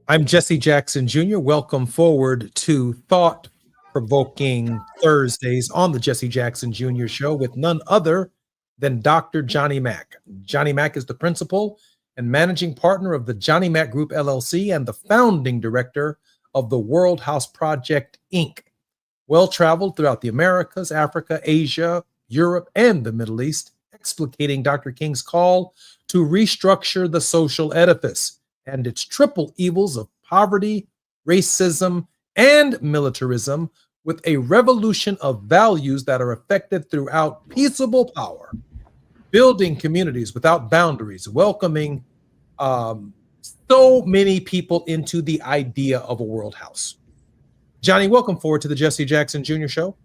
I'm Jesse Jackson Jr. Welcome forward to Thought-Provoking Thursdays on the Jesse Jackson Jr. Show with none other than Dr. Johnny Mack. Johnny Mack is the principal and managing partner of the Johnny Mack Group, LLC, and the founding director of the World House Project, Inc. Well-traveled throughout the Americas, Africa, Asia, Europe, and the Middle East, explicating Dr. King's call to restructure the social edifice and its triple evils of poverty, racism, and militarism with a revolution of values that are effected throughout peaceable power, building communities without boundaries, welcoming so many people into the idea of a world house. Johnny, welcome forward to the Jesse Jackson Jr. Show.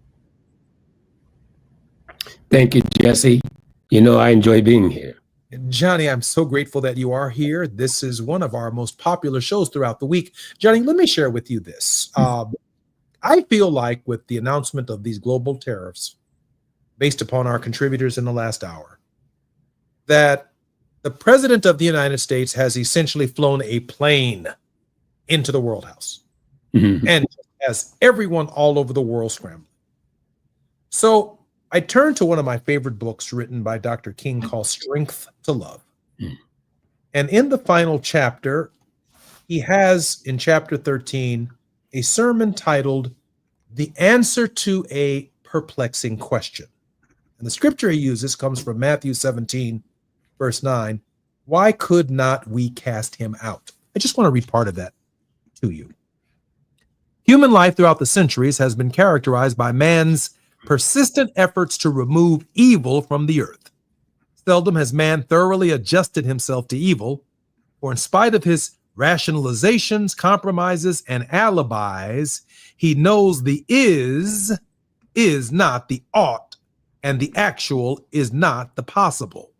Thank you, Jesse. You know, I enjoy being here. Johnny, I'm so grateful that you are here. This is one of our most popular shows throughout the week. Johnny, let me share with you this. I feel like with the announcement of these global tariffs, based upon our contributors in the last hour, that the president of the United States has essentially flown a plane into the World House and has everyone all over the world scrambling. So I turned to one of my favorite books written by Dr. King called Strength to Love. And in the final chapter, he has in chapter 13 a sermon titled The Answer to a Perplexing Question. And the scripture he uses comes from Matthew 17, verse 9. Why could not we cast him out? I just want to read part of that to you. Human life throughout the centuries has been characterized by man's persistent efforts to remove evil from the earth. Seldom has man thoroughly adjusted himself to evil, for in spite of his rationalizations, compromises, and alibis, he knows the is not the ought, and the actual is not the possible.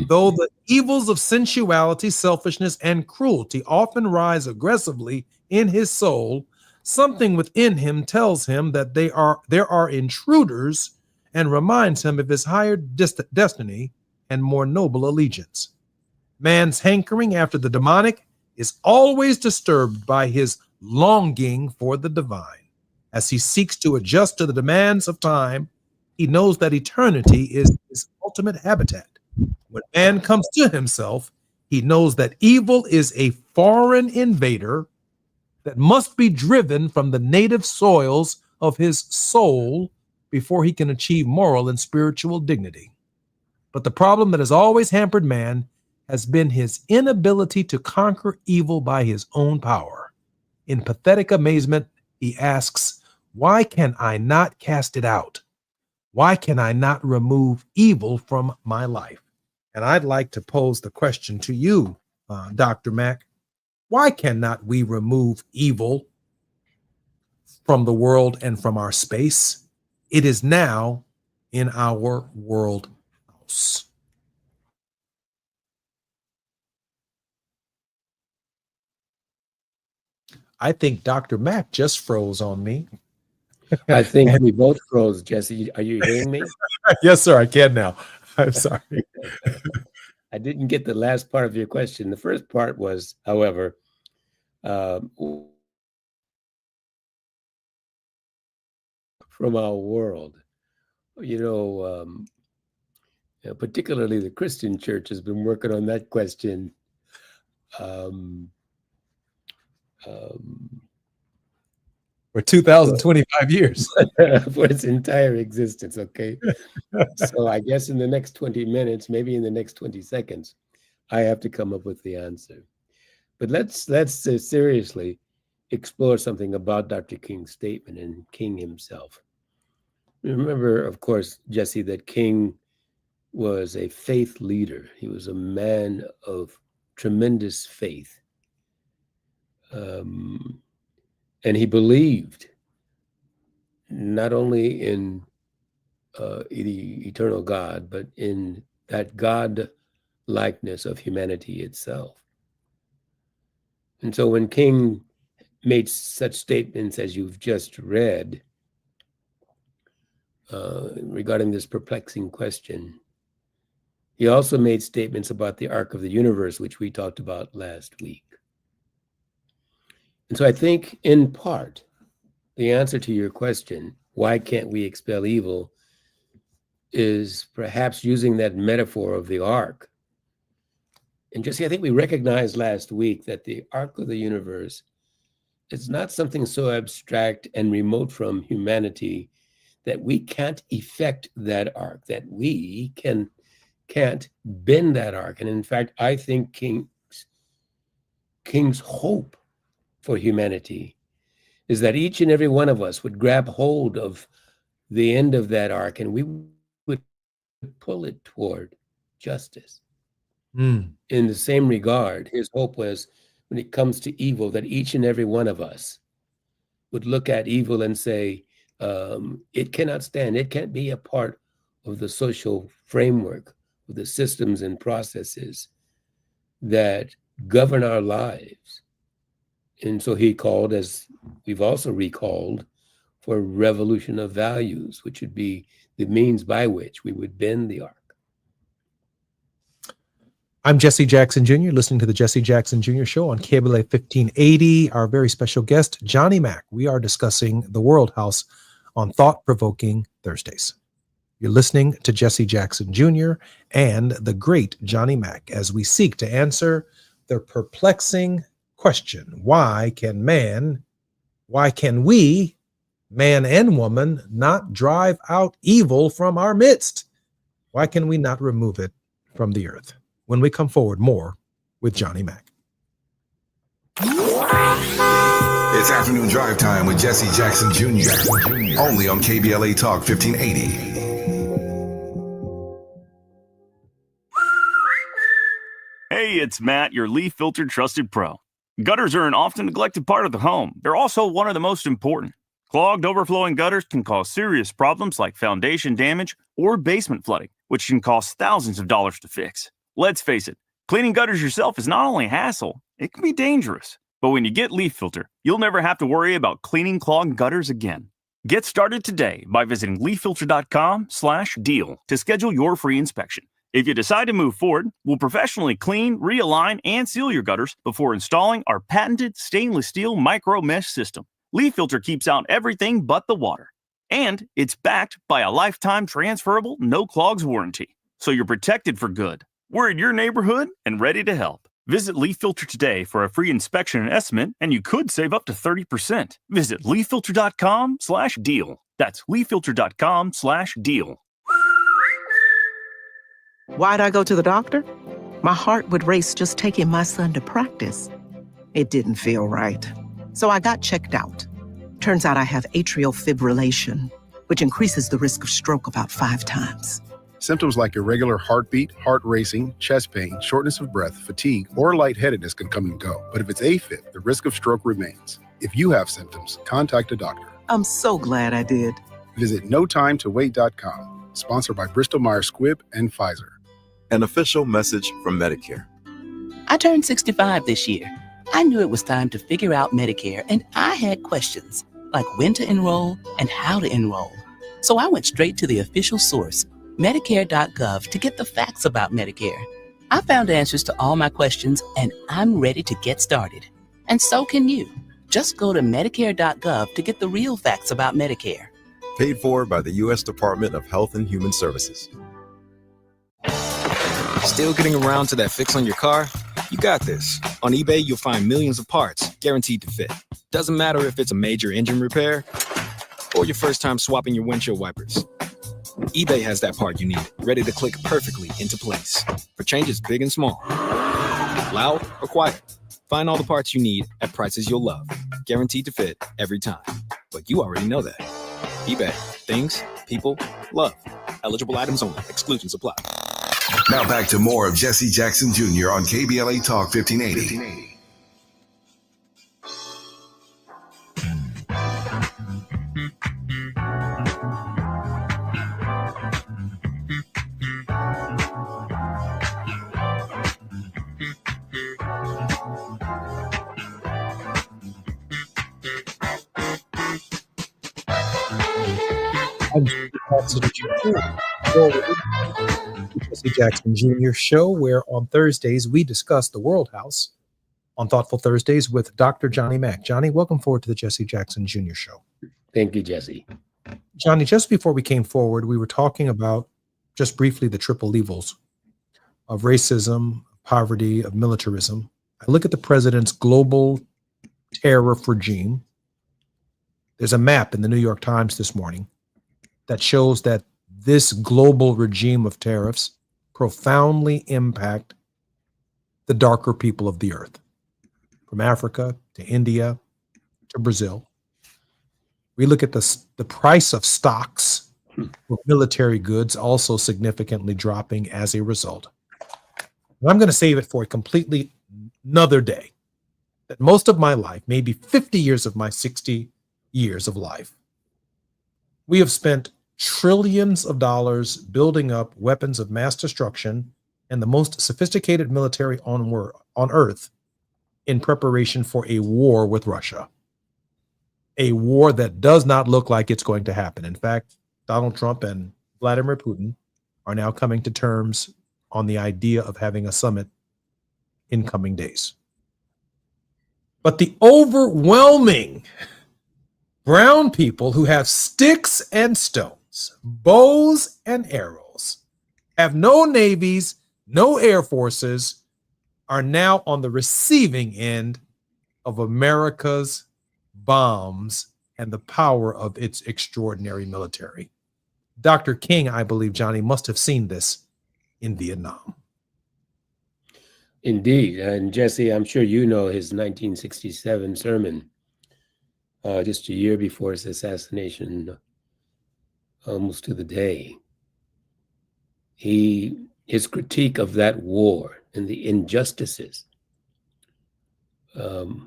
Though the evils of sensuality, selfishness, and cruelty often rise aggressively in his soul, something within him tells him that there are intruders and reminds him of his higher destiny and more noble allegiance. Man's hankering after the demonic is always disturbed by his longing for the divine. As he seeks to adjust to the demands of time, he knows that eternity is his ultimate habitat. When man comes to himself, he knows that evil is a foreign invader that must be driven from the native soils of his soul before he can achieve moral and spiritual dignity. But the problem that has always hampered man has been his inability to conquer evil by his own power. In pathetic amazement, he asks, "Why can I not cast it out? Why can I not remove evil from my life?" And I'd like to pose the question to you, Dr. Mack. Why cannot we remove evil from the world and from our space? It is now in our world house. I think Dr. Mack just froze on me. I think we both froze, Jesse. Are you hearing me? Yes, sir. I can now. I'm sorry. I didn't get the last part of your question. The first part was, however, from our world, particularly the Christian church has been working on that question for 2,025 years. For its entire existence, okay? So I guess in the next 20 minutes, maybe in the next 20 seconds, I have to come up with the answer. But let's seriously explore something about Dr. King's statement and King himself. Remember, of course, Jesse, that King was a faith leader. He was a man of tremendous faith. And he believed not only in the eternal God, but in that God likeness of humanity itself. And so when King made such statements as you've just read regarding this perplexing question, he also made statements about the arc of the universe, which we talked about last week. And so I think, in part, the answer to your question, why can't we expel evil, is perhaps using that metaphor of the ark. And Jesse, I think we recognized last week that the arc of the universe is not something so abstract and remote from humanity that we can't effect that arc, that we can't bend that arc. And in fact, I think King's hope for humanity is that each and every one of us would grab hold of the end of that arc and we would pull it toward justice. In the same regard, his hope was, when it comes to evil, that each and every one of us would look at evil and say, it cannot stand, it can't be a part of the social framework, of the systems and processes that govern our lives. And so he called, as we've also recalled, for a revolution of values, which would be the means by which we would bend the arc. I'm Jesse Jackson Jr., listening to the Jesse Jackson Jr. Show on KBLA 1580. Our very special guest, Johnny Mack. We are discussing the World House on Thought-Provoking Thursdays. You're listening to Jesse Jackson Jr. and the great Johnny Mack as we seek to answer the perplexing question: why can we, man and woman, not drive out evil from our midst? Why can we not remove it from the earth? When we come forward, more with Johnny Mack. It's afternoon drive time with Jesse Jackson Jr. Only on KBLA Talk 1580. Hey, it's Matt, your leaf filter trusted pro. Gutters are an often neglected part of the home. They're also one of the most important. Clogged, overflowing gutters can cause serious problems like foundation damage or basement flooding, which can cost thousands of dollars to fix. Let's face it, cleaning gutters yourself is not only a hassle, it can be dangerous. But when you get Leaf Filter, you'll never have to worry about cleaning clogged gutters again. Get started today by visiting leaffilter.com/deal to schedule your free inspection. If you decide to move forward, we'll professionally clean, realign, and seal your gutters before installing our patented stainless steel micro mesh system. Leaf Filter keeps out everything but the water. And it's backed by a lifetime transferable no clogs warranty. So you're protected for good. We're in your neighborhood and ready to help. Visit Leaf Filter today for a free inspection and estimate, and you could save up to 30%. Visit leaffilter.com/deal. That's leaffilter.com/deal. Why'd I go to the doctor? My heart would race just taking my son to practice. It didn't feel right. So I got checked out. Turns out I have atrial fibrillation, which increases the risk of stroke about 5 times. Symptoms like irregular heartbeat, heart racing, chest pain, shortness of breath, fatigue, or lightheadedness can come and go. But if it's AFib, the risk of stroke remains. If you have symptoms, contact a doctor. I'm so glad I did. Visit notimetowait.com. Sponsored by Bristol-Myers Squibb and Pfizer. An official message from Medicare. I turned 65 this year. I knew it was time to figure out Medicare, and I had questions, like when to enroll and how to enroll. So I went straight to the official source, Medicare.gov, to get the facts about Medicare. I found answers to all my questions, and I'm ready to get started. And so can you. Just go to Medicare.gov to get the real facts about Medicare. Paid for by the U.S. Department of Health and Human Services. Still getting around to that fix on your car? You got this. On eBay, you'll find millions of parts guaranteed to fit. Doesn't matter if it's a major engine repair or your first time swapping your windshield wipers. eBay has that part you need, ready to click perfectly into place for changes big and small. Loud or quiet, find all the parts you need at prices you'll love. Guaranteed to fit every time. But you already know that. eBay. Things, people, love. Eligible items only. Exclusions apply. Now back to more of Jesse Jackson Jr. on KBLA Talk 1580. Jesse Jackson Jr. show, where on Thursdays we discuss the World House on Thoughtful Thursdays with Dr. Johnny Mack. Johnny, welcome forward to the Jesse Jackson Jr. show. Thank you, Jesse. Johnny, just before we came forward, we were talking about just briefly the triple evils of racism, poverty, of militarism. I look at the president's global tariff regime. There's a map in the New York Times this morning that shows that this global regime of tariffs profoundly impact the darker people of the earth, from Africa to India to Brazil. We look at the price of stocks with military goods also significantly dropping as a result. And I'm going to save it for a completely another day. That most of my life, maybe 50 years of my 60 years of life, we have spent trillions of dollars building up weapons of mass destruction and the most sophisticated military on earth in preparation for a war with Russia. A war that does not look like it's going to happen. In fact, Donald Trump and Vladimir Putin are now coming to terms on the idea of having a summit in coming days. But the overwhelming brown people who have sticks and stones, bows and arrows, have no navies, no air forces, are now on the receiving end of America's bombs and the power of its extraordinary military. Dr. King, I believe, Johnny, must have seen this in Vietnam. Indeed. And Jesse, I'm sure you know his 1967 sermon, just a year before his assassination, almost to the day. His critique of that war and the injustices of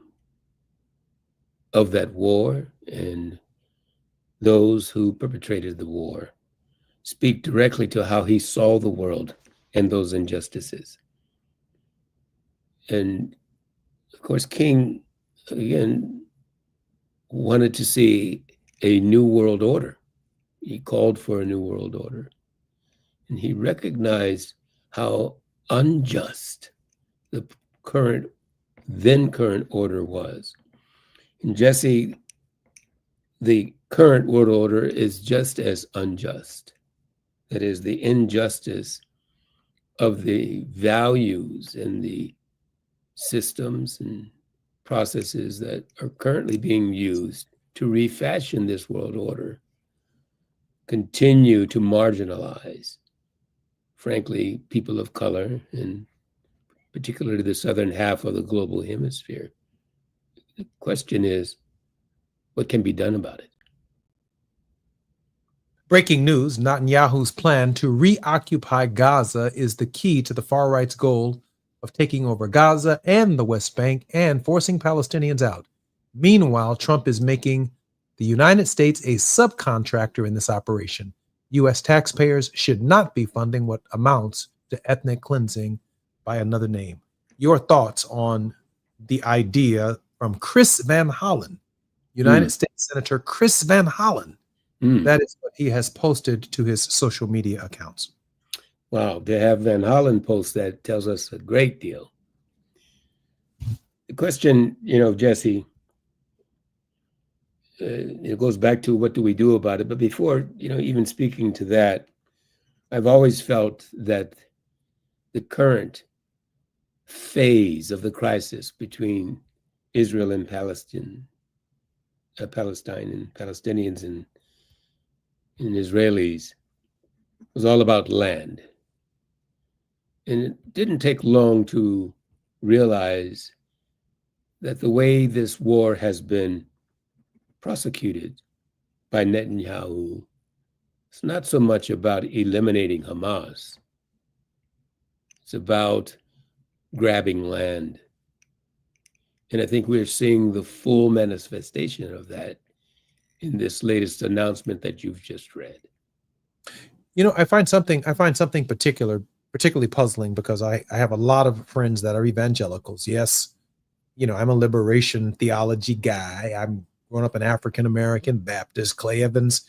that war and those who perpetrated the war speak directly to how he saw the world and those injustices. And of course, King, again, wanted to see a new world order. He called for a new world order. And he recognized how unjust the then current order was. And Jesse, the current world order is just as unjust. That is, the injustice of the values and the systems and processes that are currently being used to refashion this world order continue to marginalize, frankly, people of color, and particularly the southern half of the global hemisphere. The question is, what can be done about it? Breaking news, Netanyahu's plan to reoccupy Gaza is the key to the far right's goal of taking over Gaza and the West Bank and forcing Palestinians out. Meanwhile, Trump is making the United States a subcontractor in this operation. U.S. taxpayers should not be funding what amounts to ethnic cleansing by another name. Your thoughts on the idea from Chris Van Hollen, United States Senator Chris Van Hollen. That is what he has posted to his social media accounts. Wow, to have Van Hollen post that tells us a great deal. The question, Jesse, it goes back to what do we do about it? But before, even speaking to that, I've always felt that the current phase of the crisis between Israel and Palestine and Palestinians and Israelis was all about land. And it didn't take long to realize that the way this war has been prosecuted by Netanyahu, it's not so much about eliminating Hamas. It's about grabbing land. And I think we're seeing the full manifestation of that in this latest announcement that you've just read. I find something particularly puzzling because I have a lot of friends that are evangelicals. Yes, I'm a liberation theology guy. I'm grown up an African-American Baptist. Clay Evans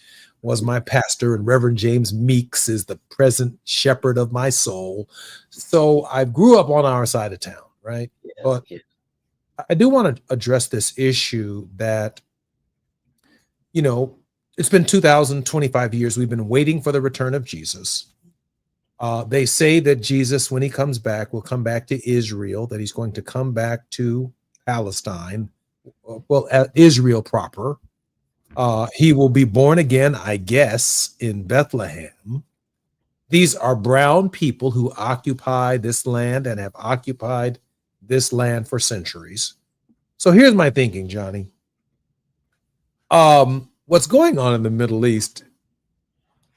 was my pastor, and Reverend James Meeks is the present shepherd of my soul. So I grew up on our side of town, right? But I do want to address this issue that, it's been 2,025 years. We've been waiting for the return of Jesus. They say that Jesus, when he comes back, will come back to Israel, that he's going to come back to Palestine, Israel proper. He will be born again, I guess, in Bethlehem. These are brown people who occupy this land and have occupied this land for centuries. So here's my thinking, Johnny. What's going on in the Middle East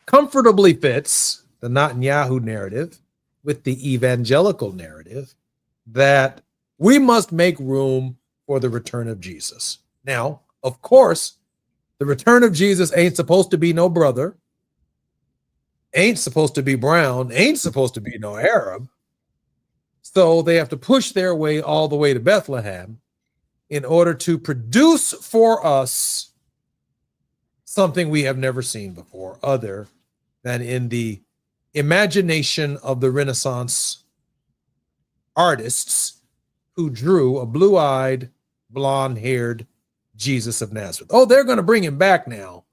comfortably fits the Netanyahu narrative with the evangelical narrative that we must make room for the return of Jesus. Now, of course, the return of Jesus ain't supposed to be no brother, ain't supposed to be brown, ain't supposed to be no Arab. So they have to push their way all the way to Bethlehem in order to produce for us something we have never seen before, other than in the imagination of the Renaissance artists who drew a blue-eyed, blonde-haired Jesus of Nazareth. Oh, they're going to bring him back now.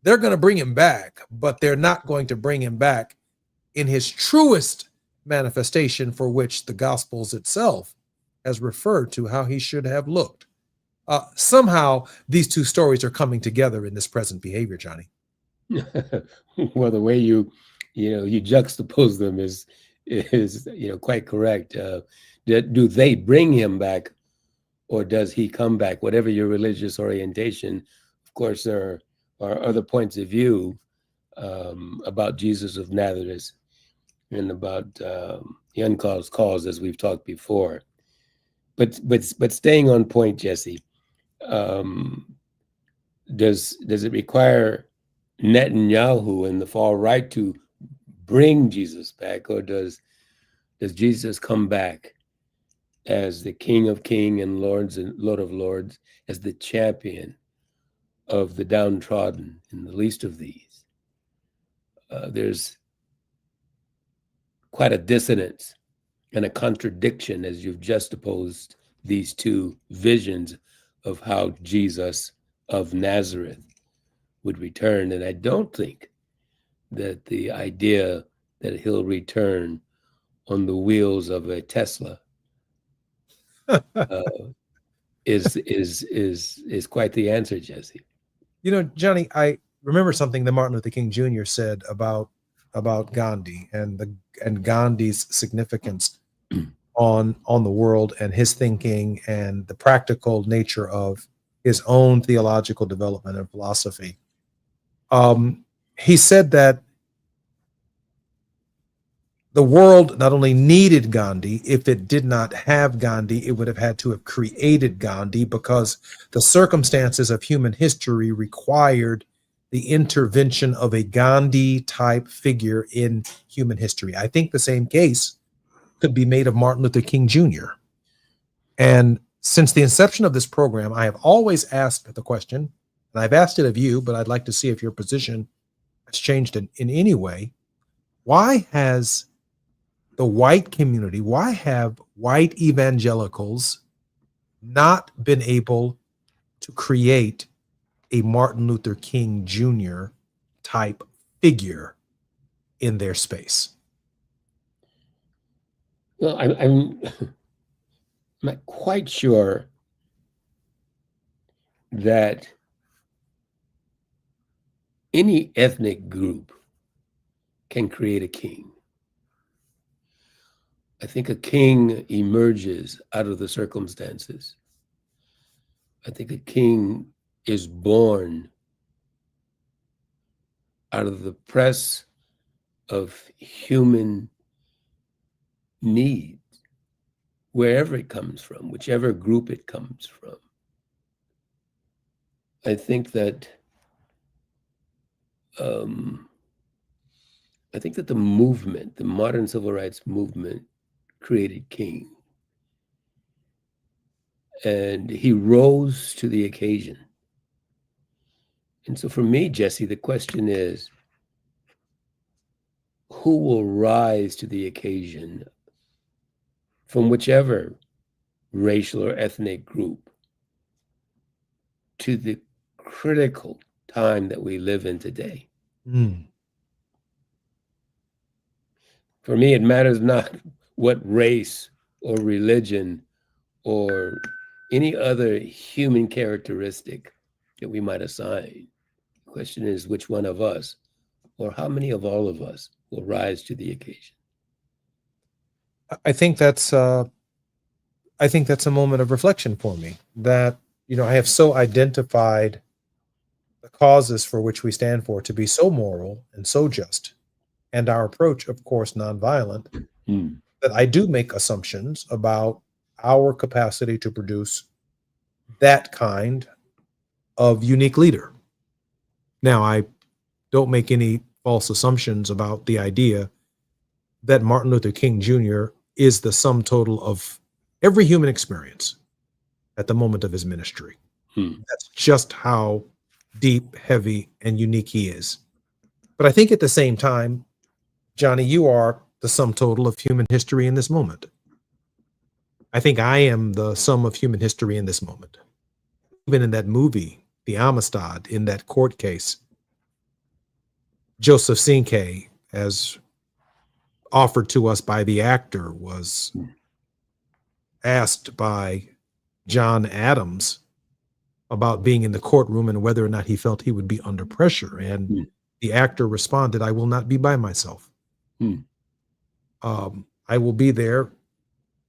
They're going to bring him back, but they're not going to bring him back in his truest manifestation, for which the Gospels itself has referred to how he should have looked. Somehow these two stories are coming together in this present behavior, Johnny. Well, the way you juxtapose them is quite correct. Do they bring him back, or does he come back? Whatever your religious orientation, of course, there are other points of view about Jesus of Nazareth and about the uncaused cause, as we've talked before. But staying on point, Jesse, does it require Netanyahu and the far right to bring Jesus back, or does Jesus come back as the King of Kings and Lord of Lords, as the champion of the downtrodden and the least of these? There's quite a dissonance and a contradiction as you've juxtaposed these two visions of how Jesus of Nazareth would return. And I don't think that the idea that he'll return on the wheels of a Tesla is quite the answer, Jesse. You know, Johnny, I remember something that Martin Luther King Jr. said about Gandhi and Gandhi's significance on the world, and his thinking and the practical nature of his own theological development and philosophy. He said that the world not only needed Gandhi, if it did not have Gandhi, it would have had to have created Gandhi, because the circumstances of human history required the intervention of a Gandhi-type figure in human history. I think the same case could be made of Martin Luther King Jr. And since the inception of this program, I have always asked the question, and I've asked it of you, but I'd like to see if your position has changed in any way. Why has the white community, why have white evangelicals not been able to create a Martin Luther King Jr. type figure in their space? Well, I'm not quite sure that any ethnic group can create a king. I think a king emerges out of the circumstances. I think a king is born out of the press of human need, wherever it comes from, whichever group it comes from. I think that the movement, the modern civil rights movement, created King. And he rose to the occasion. And so for me, Jesse, the question is, who will rise to the occasion from whichever racial or ethnic group to the critical time that we live in today? For me, it matters not what race or religion or any other human characteristic that we might assign. The question is, which one of us, or how many of all of us, will rise to the occasion? I think that's a moment of reflection for me, that, you know, I have so identified the causes for which we stand for to be so moral and so just, and our approach, of course, nonviolent, that I do make assumptions about our capacity to produce that kind of unique leader. Now, I don't make any false assumptions about the idea that Martin Luther King Jr. is the sum total of every human experience at the moment of his ministry. That's just how deep, heavy, and unique he is. But I think at the same time, Johnny, you are the sum total of human history in this moment. I think I am the sum of human history in this moment. Even in that movie, The Amistad, in that court case, Joseph Cinque, as offered to us by the actor, was asked by John Adams about being in the courtroom and whether or not he felt he would be under pressure. And the actor responded, "I will not be by myself. I will be there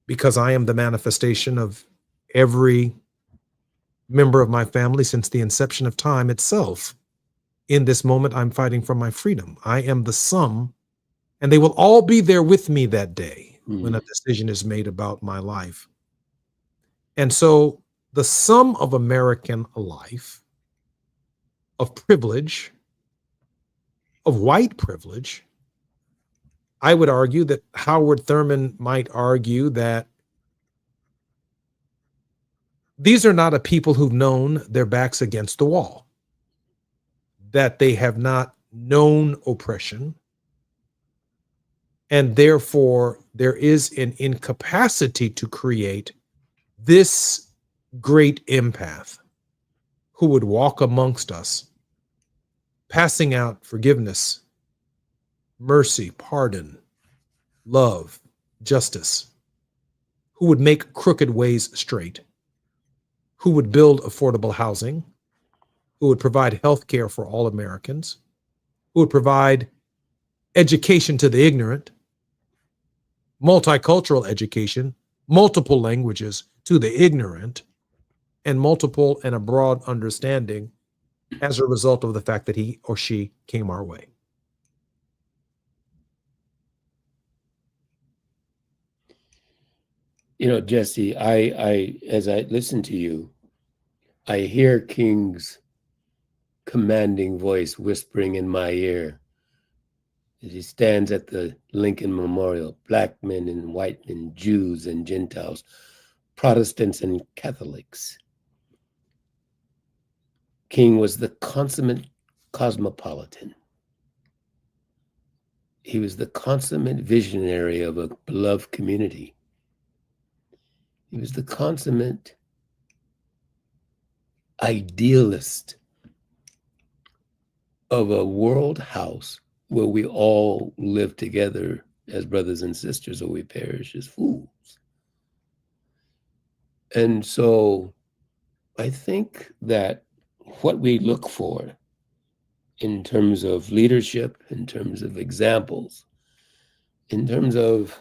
because I am the manifestation of every member of my family since the inception of time itself. In this moment, I'm fighting for my freedom. I am the sum, and they will all be there with me that day when a decision is made about my life." And so the sum of American life, of privilege, of white privilege, I would argue that Howard Thurman might argue that these are not a people who've known their backs against the wall, that they have not known oppression, and therefore there is an incapacity to create this great empath who would walk amongst us, passing out forgiveness, mercy, pardon, love, justice, who would make crooked ways straight, who would build affordable housing, who would provide health care for all Americans, who would provide education to the ignorant, multicultural education, multiple languages to the ignorant, and multiple and a broad understanding as a result of the fact that he or she came our way. You know, Jesse, I as I listen to you, I hear King's commanding voice whispering in my ear as he stands at the Lincoln Memorial, black men and white men, Jews and Gentiles, Protestants and Catholics. King was the consummate cosmopolitan. He was the consummate visionary of a beloved community. He was the consummate idealist of a world house where we all live together as brothers and sisters, or we perish as fools. And so I think that what we look for in terms of leadership, in terms of examples, in terms of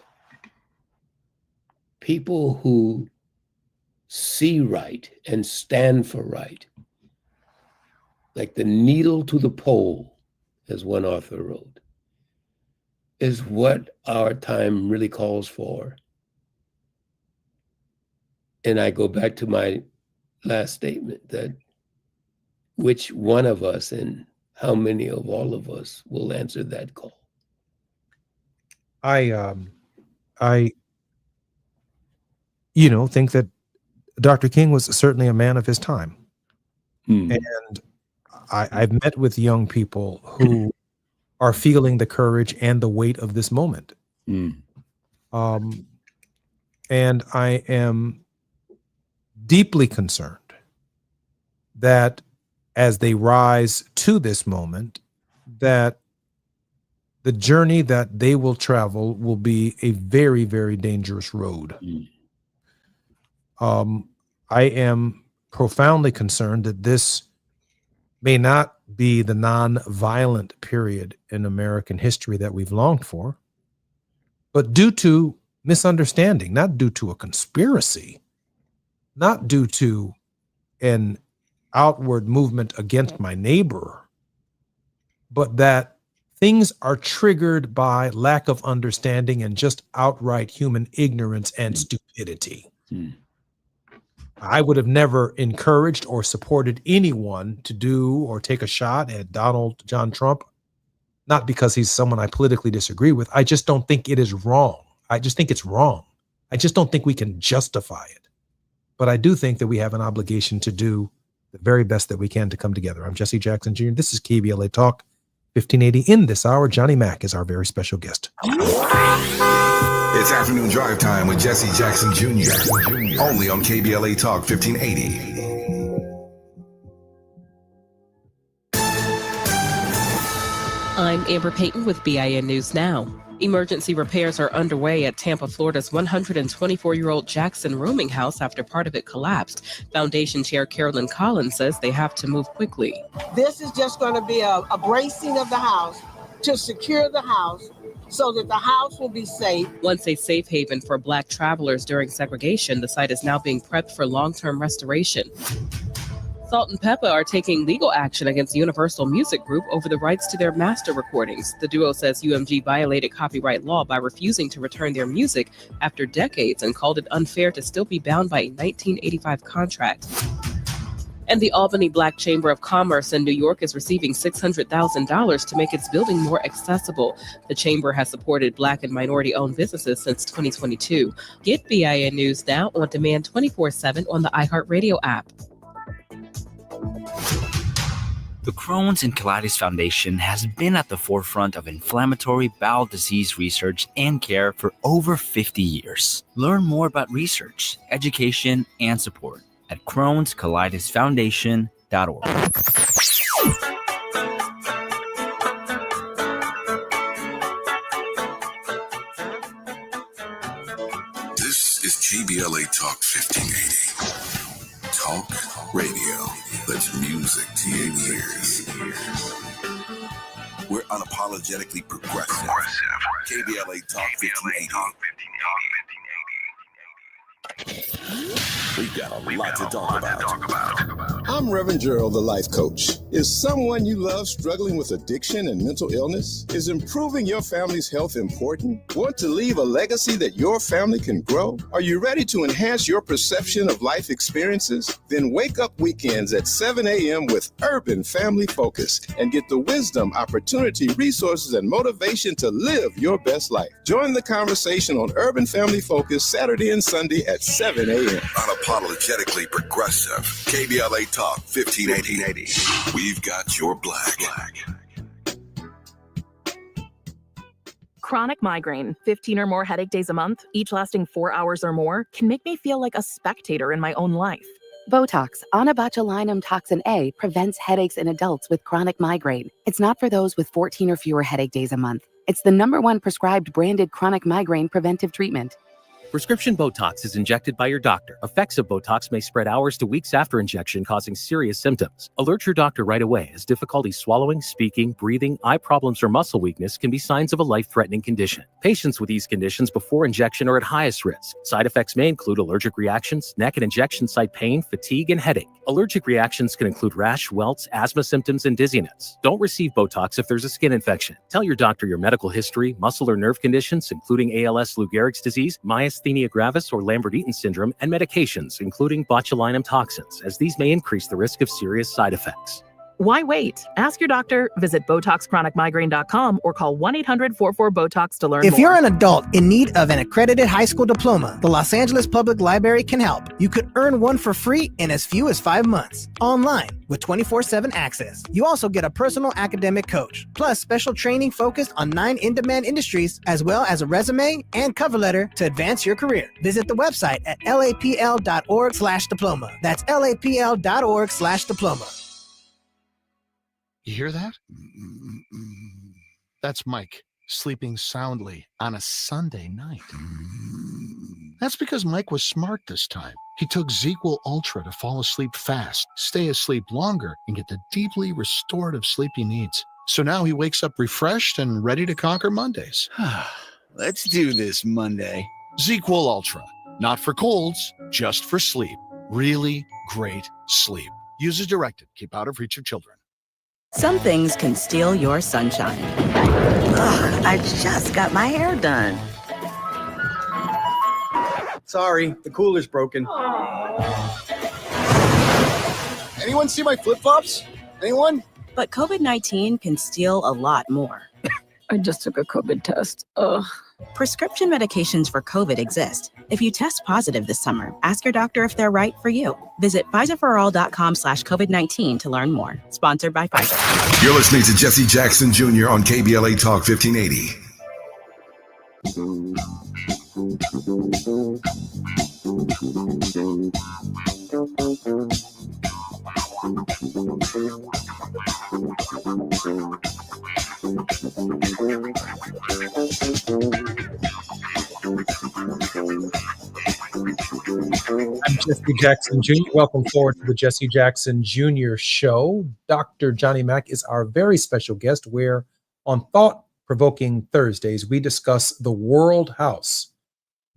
people who see right and stand for right, like the needle to the pole, as one author wrote, is what our time really calls for. And I go back to my last statement that which one of us and how many of all of us will answer that call? I think that Dr. King was certainly a man of his time. And I've met with young people who are feeling the courage and the weight of this moment. And I am deeply concerned that as they rise to this moment, that the journey that they will travel will be a very, very dangerous road. I am profoundly concerned that this may not be the non-violent period in American history that we've longed for, but due to misunderstanding, not due to a conspiracy, not due to an outward movement against my neighbor, but that things are triggered by lack of understanding and just outright human ignorance and stupidity. I would have never encouraged or supported anyone to do or take a shot at John Trump, not because he's someone I politically disagree with. I just don't think it is wrong. I just think it's wrong. I just don't think we can justify it. But I do think that we have an obligation to do the very best that we can to come together. I'm Jesse Jackson Jr. This is KBLA Talk 1580. In this hour, Johnny Mack is our very special guest. It's afternoon drive time with Jesse Jackson Jr. Only on KBLA Talk 1580. I'm Amber Payton with BIN News Now. Emergency repairs are underway at Tampa, Florida's 124-year-old Jackson rooming house after part of it collapsed. Foundation Chair Carolyn Collins says they have to move quickly. This is just going to be a bracing of the house to secure the house so that the house will be safe. Once a safe haven for Black travelers during segregation, the site is now being prepped for long-term restoration. Salt and Peppa are taking legal action against Universal Music Group over the rights to their master recordings. The duo says UMG violated copyright law by refusing to return their music after decades and called it unfair to still be bound by a 1985 contract. And the Albany Black Chamber of Commerce in New York is receiving $600,000 to make its building more accessible. The chamber has supported Black and minority-owned businesses since 2022. Get BIN News now on demand 24/7 on the iHeartRadio app. The Crohn's and Colitis Foundation has been at the forefront of inflammatory bowel disease research and care for over 50 years. Learn more about research, education, and support at Crohn'sColitisFoundation.org. This is KBLA Talk 1580. Talk radio that's music to your ears. We're unapologetically progressive. KBLA Talk 1580. We've got a lot to talk about. I'm Reverend Gerald, the life coach. Is someone you love struggling with addiction and mental illness? Is improving your family's health important? Want to leave a legacy that your family can grow? Are you ready to enhance your perception of life experiences? Then wake up weekends at 7 a.m. with Urban Family Focus and get the wisdom, opportunity, resources, and motivation to live your best life. Join the conversation on Urban Family Focus Saturday and Sunday at 7 a.m. Unapologetically progressive. KBLA Talk 1580. We've got your black. Chronic migraine, 15 or more headache days a month, each lasting 4 hours or more, can make me feel like a spectator in my own life. Botox, onabotulinum toxin A, prevents headaches in adults with chronic migraine. It's not for those with 14 or fewer headache days a month. It's the #1 prescribed branded chronic migraine preventive treatment. Prescription Botox is injected by your doctor. Effects of Botox may spread hours to weeks after injection, causing serious symptoms. Alert your doctor right away, as difficulty swallowing, speaking, breathing, eye problems, or muscle weakness can be signs of a life-threatening condition. Patients with these conditions before injection are at highest risk. Side effects may include allergic reactions, neck and injection site pain, fatigue, and headache. Allergic reactions can include rash, welts, asthma symptoms, and dizziness. Don't receive Botox if there's a skin infection. Tell your doctor your medical history, muscle or nerve conditions, including ALS, Lou Gehrig's disease, myasthenia gravis, or Lambert-Eaton syndrome, and medications, including botulinum toxins, as these may increase the risk of serious side effects. Why wait? Ask your doctor, visit BotoxChronicMigraine.com, or call 1-800-44-BOTOX to learn more. If you're an adult in need of an accredited high school diploma, the Los Angeles Public Library can help. You could earn one for free in as few as 5 months, online with 24/7 access. You also get a personal academic coach, plus special training focused on 9 in-demand industries, as well as a resume and cover letter to advance your career. Visit the website at lapl.org/diploma. That's lapl.org/diploma. You hear that? That's Mike sleeping soundly on a Sunday night. That's because Mike was smart this time. He took ZzzQuil Ultra to fall asleep fast, stay asleep longer, and get the deeply restorative sleep he needs. So now he wakes up refreshed and ready to conquer Mondays. Let's do this Monday. ZzzQuil Ultra. Not for colds, just for sleep. Really great sleep. Use as directed. Keep out of reach of children. Some things can steal your sunshine. Ugh, I just got my hair done. Sorry, the cooler's broken. Anyone see my flip-flops? Anyone? But COVID-19 can steal a lot more. I just took a COVID test. Ugh. Prescription medications for COVID exist. If you test positive this summer, ask your doctor if they're right for you. Visit PfizerForAll.com/COVID-19 to learn more. Sponsored by Pfizer. You're listening to Jesse Jackson Jr. on KBLA Talk 1580. I'm Jesse Jackson Jr. Welcome forward to the Jesse Jackson Jr. Show. Dr. Johnny Mack is our very special guest, where on Thought-Provoking Thursdays, we discuss the World House.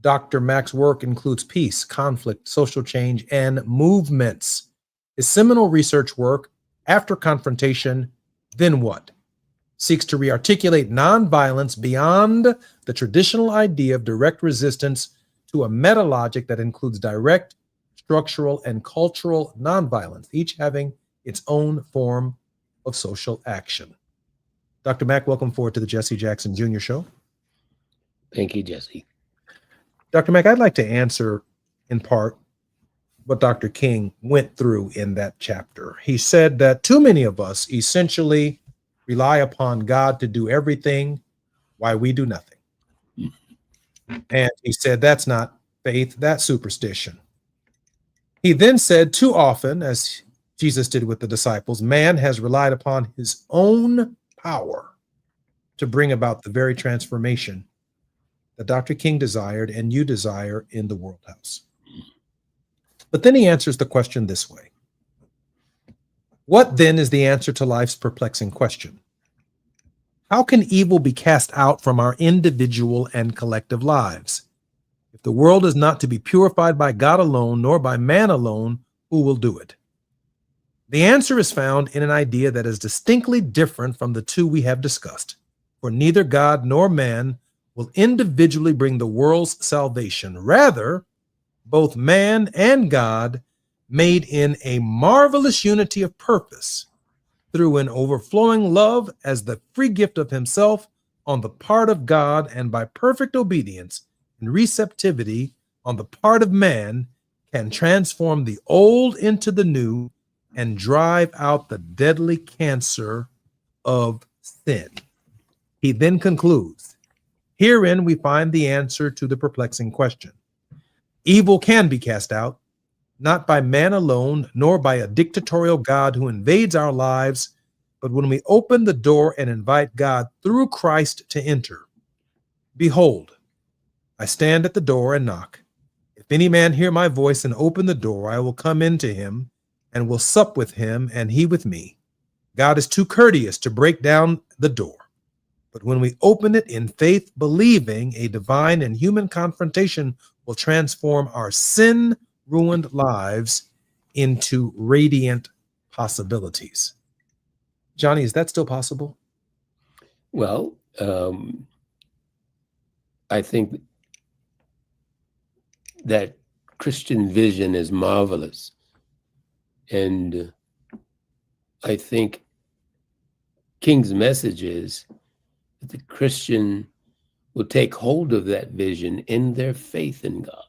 Dr. Mack's work includes peace, conflict, social change, and movements. His seminal research work, After Confrontation, Then What?, seeks to rearticulate nonviolence beyond the traditional idea of direct resistance to a meta-logic that includes direct structural, and cultural nonviolence, each having its own form of social action. Dr. Mack, welcome forward to the Jesse Jackson Jr. Show. Thank you, Jesse. Dr. Mack, I'd like to answer in part what Dr. King went through in that chapter. He said that too many of us essentially rely upon God to do everything while we do nothing. And he said that's not faith, that's superstition. He then said, too often, as Jesus did with the disciples, man has relied upon his own power to bring about the very transformation that Dr. King desired and you desire in the World House. But then he answers the question this way. What then is the answer to life's perplexing question? How can evil be cast out from our individual and collective lives? If the world is not to be purified by God alone, nor by man alone, who will do it? The answer is found in an idea that is distinctly different from the two we have discussed, for neither God nor man will individually bring the world's salvation. Rather, both man and God, made in a marvelous unity of purpose, through an overflowing love as the free gift of himself on the part of God, and by perfect obedience and receptivity on the part of man, can transform the old into the new and drive out the deadly cancer of sin. He then concludes, herein we find the answer to the perplexing question. Evil can be cast out, not by man alone, nor by a dictatorial God who invades our lives, but when we open the door and invite God through Christ to enter. Behold, I stand at the door and knock. If any man hear my voice and open the door, I will come into him and will sup with him and he with me. God is too courteous to break down the door. But when we open it in faith, believing, a divine and human confrontation will transform our sin-ruined lives into radiant possibilities. Johnny, is that still possible? Well, I think that Christian vision is marvelous. And I think King's message is that the Christian will take hold of that vision in their faith in God.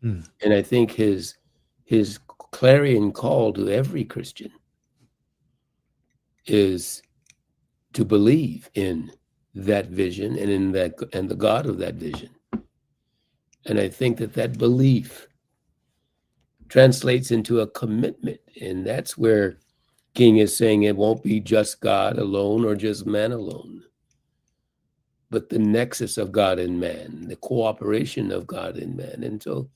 And I think his clarion call to every Christian is to believe in that vision and in that and the God of that vision. And I think that belief translates into a commitment, and that's where King is saying it won't be just God alone or just man alone, but the nexus of God and man, the cooperation of God and man. And so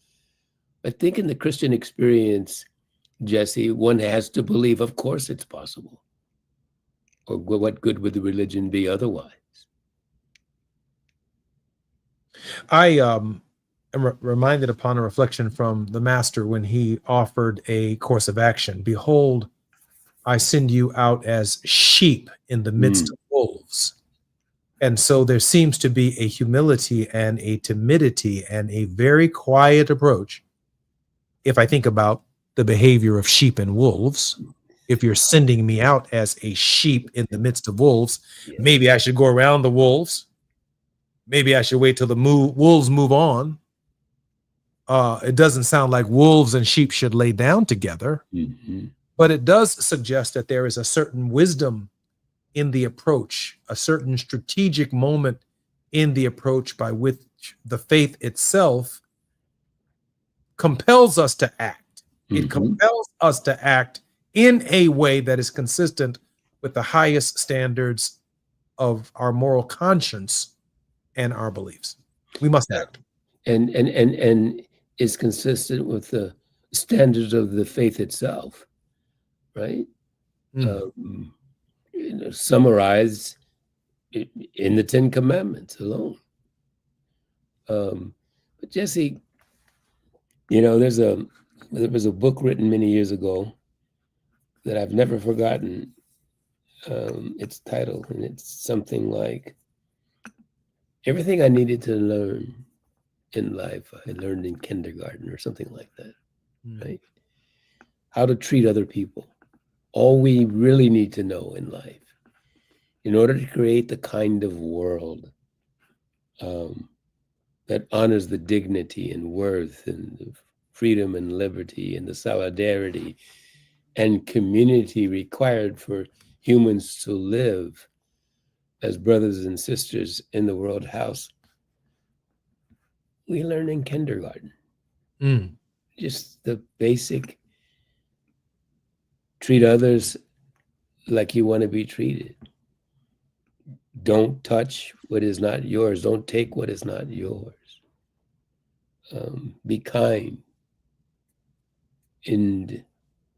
I think in the Christian experience, Jesse, one has to believe, of course it's possible. Or what good would the religion be otherwise? I am reminded upon a reflection from the Master when he offered a course of action. Behold, I send you out as sheep in the midst of wolves. And so there seems to be a humility and a timidity and a very quiet approach. If I think about the behavior of sheep and wolves, if you're sending me out as a sheep in the midst of wolves, maybe I should go around the wolves. Maybe I should wait till the wolves move on. It doesn't sound like wolves and sheep should lay down together, but it does suggest that there is a certain wisdom in the approach, a certain strategic moment in the approach by which the faith itself compels us to act. It compels us to act in a way that is consistent with the highest standards of our moral conscience and our beliefs. We must act. And is consistent with the standards of the faith itself, right? Summarized in the Ten Commandments alone. But Jesse, there was a book written many years ago that I've never forgotten its title, and it's something like, Everything I needed to learn in life, I learned in kindergarten or something like that. right? How to treat other people. All we really need to know in life in order to create the kind of world that honors the dignity and worth and the freedom and liberty and the solidarity and community required for humans to live as brothers and sisters in the world house, we learn in kindergarten. Just the basic treat others like you want to be treated. Don't touch what is not yours. Don't take what is not yours. Be kind in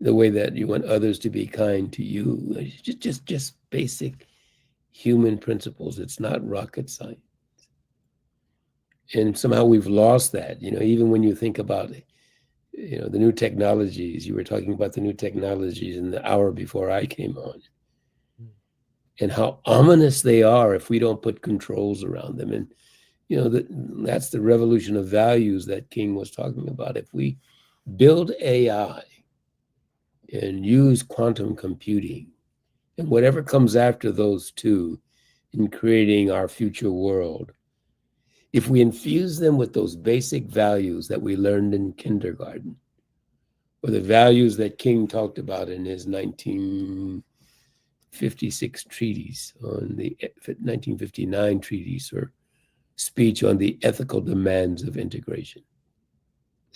the way that you want others to be kind to you. Just basic human principles. It's not rocket science. And somehow we've lost that. Even when you think about it, the new technologies, you were talking about the new technologies in the hour before I came on, and how ominous they are if we don't put controls around them. And, that's the revolution of values that King was talking about. If we build AI and use quantum computing and whatever comes after those two in creating our future world, if we infuse them with those basic values that we learned in kindergarten, or the values that King talked about in his 1956 treatise, on the 1959 treatise or speech on the ethical demands of integration,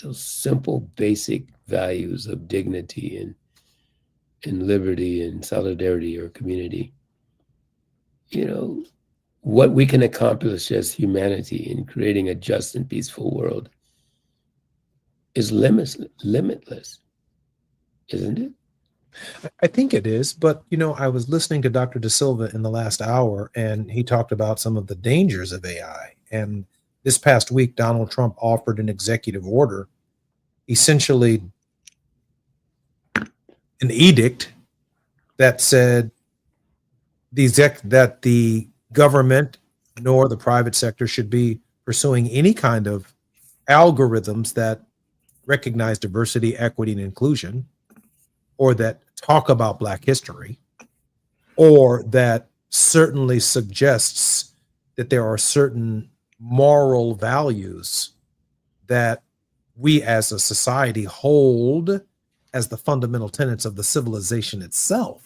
those simple basic values of dignity and liberty and solidarity or community, what we can accomplish as humanity in creating a just and peaceful world is limitless, isn't it? I think it is, but I was listening to Dr. De Silva in the last hour, and he talked about some of the dangers of AI. And this past week, Donald Trump offered an executive order, essentially an edict that said that the government nor the private sector should be pursuing any kind of algorithms that recognize diversity, equity, and inclusion, or that talk about Black history, or that certainly suggests that there are certain moral values that we as a society hold as the fundamental tenets of the civilization itself.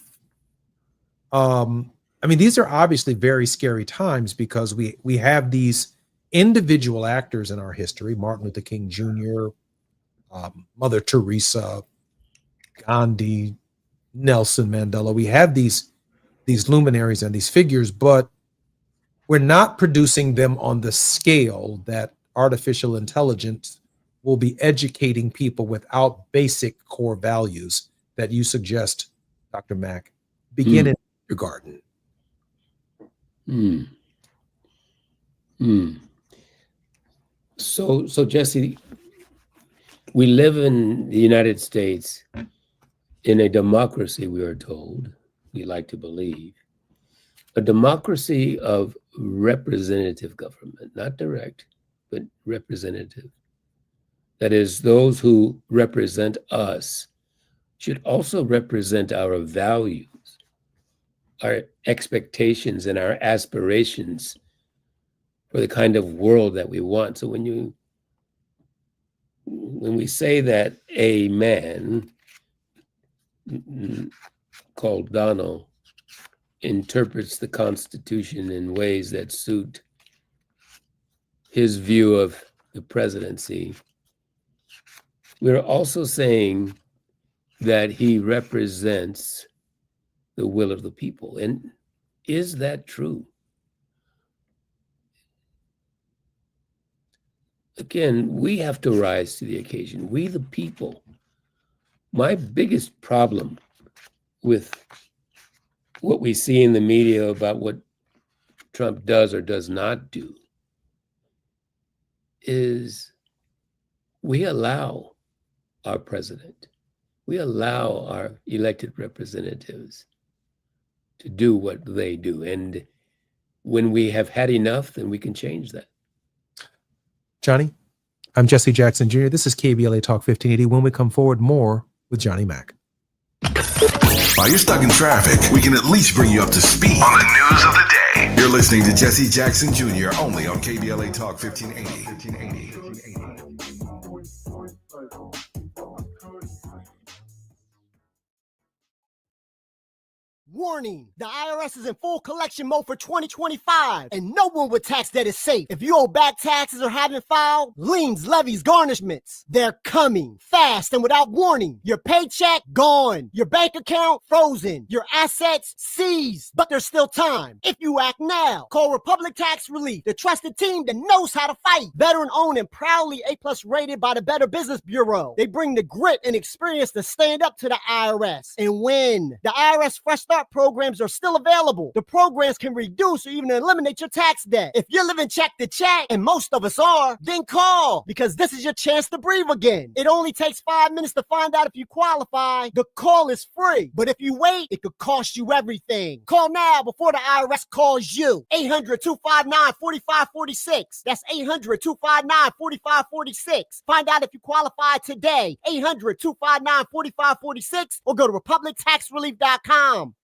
These are obviously very scary times because we have these individual actors in our history, Martin Luther King Jr., Mother Teresa, Gandhi, Nelson Mandela. We have these luminaries and these figures, but we're not producing them on the scale that artificial intelligence will be educating people without basic core values that you suggest, Dr. Mack, begin in kindergarten. So Jesse, we live in the United States in a democracy, we are told, we like to believe, a democracy of representative government, not direct, but representative. That is, those who represent us should also represent our values, our expectations, and our aspirations for the kind of world that we want. So when we say that a man called Donald interprets the Constitution in ways that suit his view of the presidency, we're also saying that he represents the will of the people. And is that true? Again, we have to rise to the occasion. We, the people. My biggest problem with what we see in the media about what Trump does or does not do is we allow our president, we allow our elected representatives to do what they do. And when we have had enough, then we can change that. Johnny? I'm Jesse Jackson Jr. This is KBLA Talk 1580. When we come forward, more with Johnny Mack. While you're stuck in traffic, we can at least bring you up to speed on the news of the day. You're listening to Jesse Jackson Jr. only on KBLA Talk 1580. Warning, the IRS is in full collection mode for 2025, and no one with tax debt is safe. If you owe back taxes or haven't filed, liens, levies, garnishments, they're coming fast and without warning. Your paycheck, gone. Your bank account, frozen. Your assets, seized. But there's still time. If you act now, call Republic Tax Relief, the trusted team that knows how to fight. Veteran-owned and proudly A+ rated by the Better Business Bureau. They bring the grit and experience to stand up to the IRS and win. The IRS Fresh Start programs are still available. The programs can reduce or even eliminate your tax debt. If you're living check to check, and most of us are, then call, because this is your chance to breathe again. It only takes 5 minutes to find out if you qualify. The call is free, but if you wait, it could cost you everything. Call now before the IRS calls you. 800-259-4546. That's 800-259-4546. Find out if you qualify today. 800-259-4546 or go to republictaxrelief.com.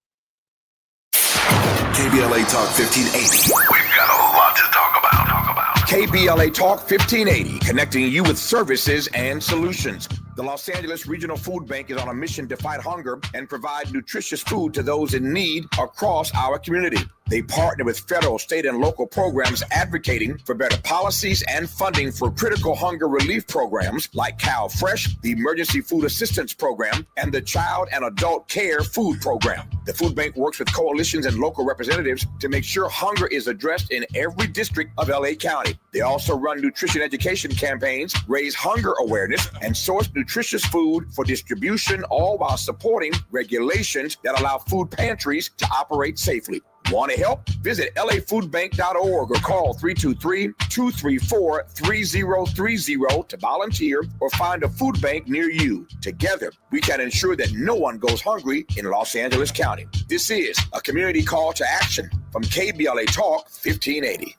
KBLA Talk 1580. We've got a lot to talk about. KBLA Talk 1580, connecting you with services and solutions. The Los Angeles Regional Food Bank is on a mission to fight hunger and provide nutritious food to those in need across our community. They partner with federal, state, and local programs advocating for better policies and funding for critical hunger relief programs like CalFresh, the Emergency Food Assistance Program, and the Child and Adult Care Food Program. The food bank works with coalitions and local representatives to make sure hunger is addressed in every district of LA County. They also run nutrition education campaigns, raise hunger awareness, and source nutritious food for distribution, all while supporting regulations that allow food pantries to operate safely. Want to help? Visit lafoodbank.org or call 323-234-3030 to volunteer or find a food bank near you. Together, we can ensure that no one goes hungry in Los Angeles County. This is a community call to action from KBLA Talk 1580.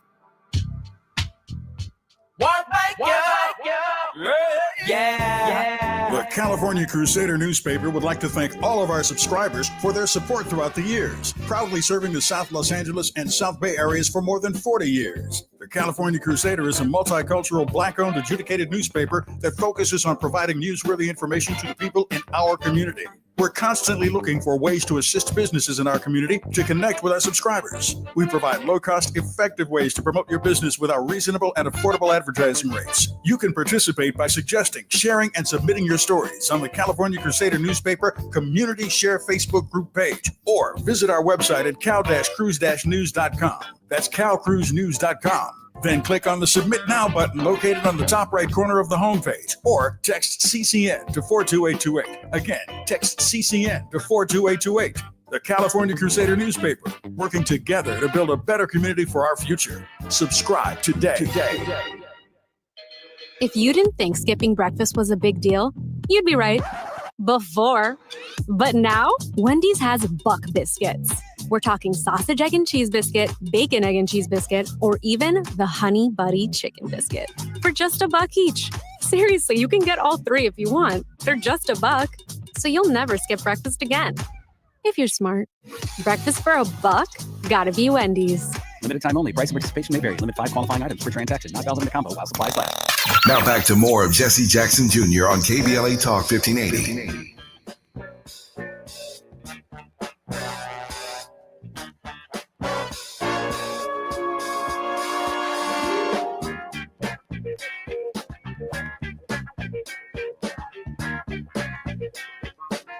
The California Crusader newspaper would like to thank all of our subscribers for their support throughout the years, proudly serving the South Los Angeles and South Bay areas for more than 40 years. The California Crusader is a multicultural, Black-owned, adjudicated newspaper that focuses on providing newsworthy information to the people in our community. We're constantly looking for ways to assist businesses in our community to connect with our subscribers. We provide low-cost, effective ways to promote your business with our reasonable and affordable advertising rates. You can participate by suggesting, sharing, and submitting your stories on the California Crusader newspaper Community Share Facebook group page, or visit our website at cal-cruise-news.com. That's calcruisenews.com. Then click on the Submit Now button located on the top right corner of the homepage, or text CCN to 42828. Again, text CCN to 42828. The California Crusader newspaper, working together to build a better community for our future. Subscribe today. If you didn't think skipping breakfast was a big deal, you'd be right. Before. But now, Wendy's has Buck Biscuits. We're talking sausage, egg, and cheese biscuit, bacon, egg, and cheese biscuit, or even the Honey Buddy chicken biscuit for just $1 each. Seriously, you can get all three if you want. They're just $1, so you'll never skip breakfast again. If you're smart. Breakfast for $1? Gotta be Wendy's. Limited time only. Price and participation may vary. Limit 5 qualifying items per transaction. Not valid in a combo while supplies last. Now back to more of Jesse Jackson Jr. on KBLA Talk 1580.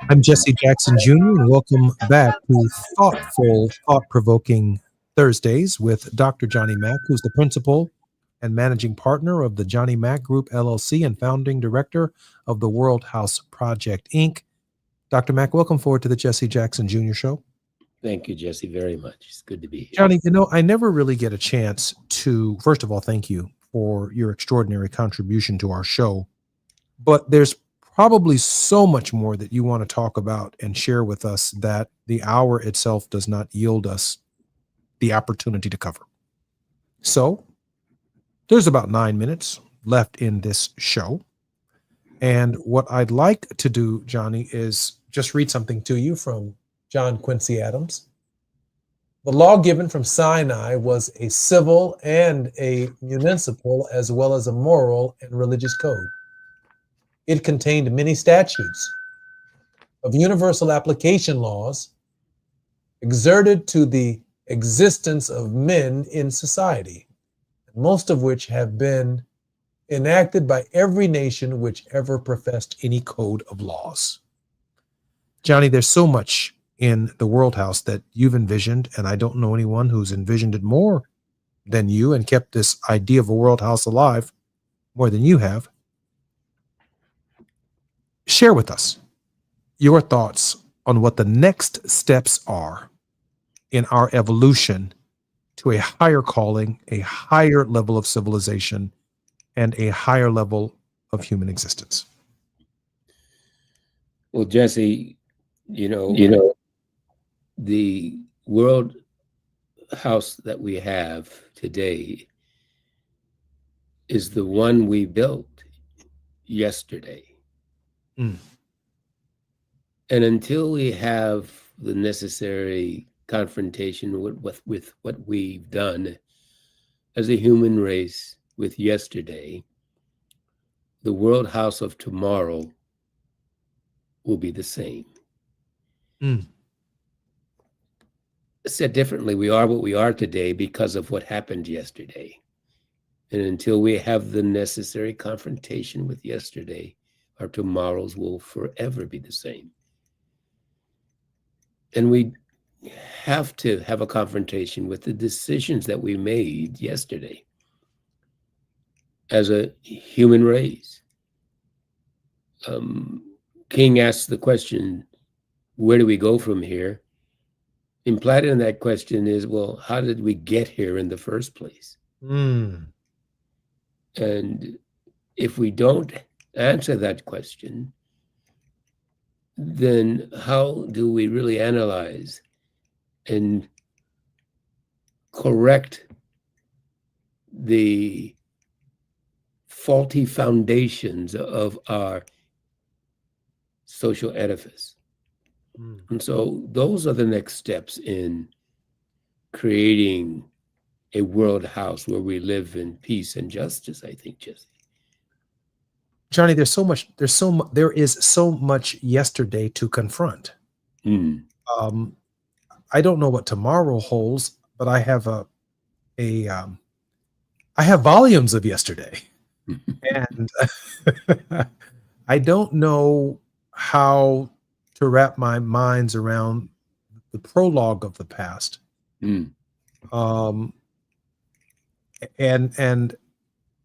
I'm Jesse Jackson Jr., and welcome back to thoughtful, thought-provoking Thursdays with Dr. Johnny Mack, who's the principal and managing partner of the Johnny Mack Group, LLC, and founding director of the World House Project, Inc. Dr. Mack, welcome forward to the Jesse Jackson Jr. Show. Thank you, Jesse, very much. It's good to be here. Johnny, I never really get a chance to, first of all, thank you for your extraordinary contribution to our show, but there's probably so much more that you want to talk about and share with us that the hour itself does not yield us the opportunity to cover. So there's about 9 minutes left in this show. And what I'd like to do, Johnny, is just read something to you from John Quincy Adams. The law given from Sinai was a civil and a municipal, as well as a moral and religious code. It contained many statutes of universal application laws exerted to the existence of men in society, most of which have been enacted by every nation which ever professed any code of laws. Johnny, there's so much in the World House that you've envisioned, and I don't know anyone who's envisioned it more than you and kept this idea of a World House alive more than you have. Share with us your thoughts on what the next steps are in our evolution to a higher calling, a higher level of civilization, and a higher level of human existence. Well, Jesse, you know, the world house that we have today is the one we built yesterday. And until we have the necessary confrontation with what we've done as a human race with yesterday, the world house of tomorrow will be the same. Said differently, we are what we are today because of what happened yesterday. And until we have the necessary confrontation with yesterday, our tomorrows will forever be the same. And we have to have a confrontation with the decisions that we made yesterday as a human race. King asked the question, where do we go from here? Implied in that question is, well, how did we get here in the first place? And if we don't answer that question, then how do we really analyze and correct the faulty foundations of our social edifice? And so those are the next steps in creating a world house where we live in peace and justice, I think, Jesse. Johnny, there is so much yesterday to confront. I don't know what tomorrow holds, but I have I have volumes of yesterday, and I don't know how to wrap my minds around the prologue of the past, and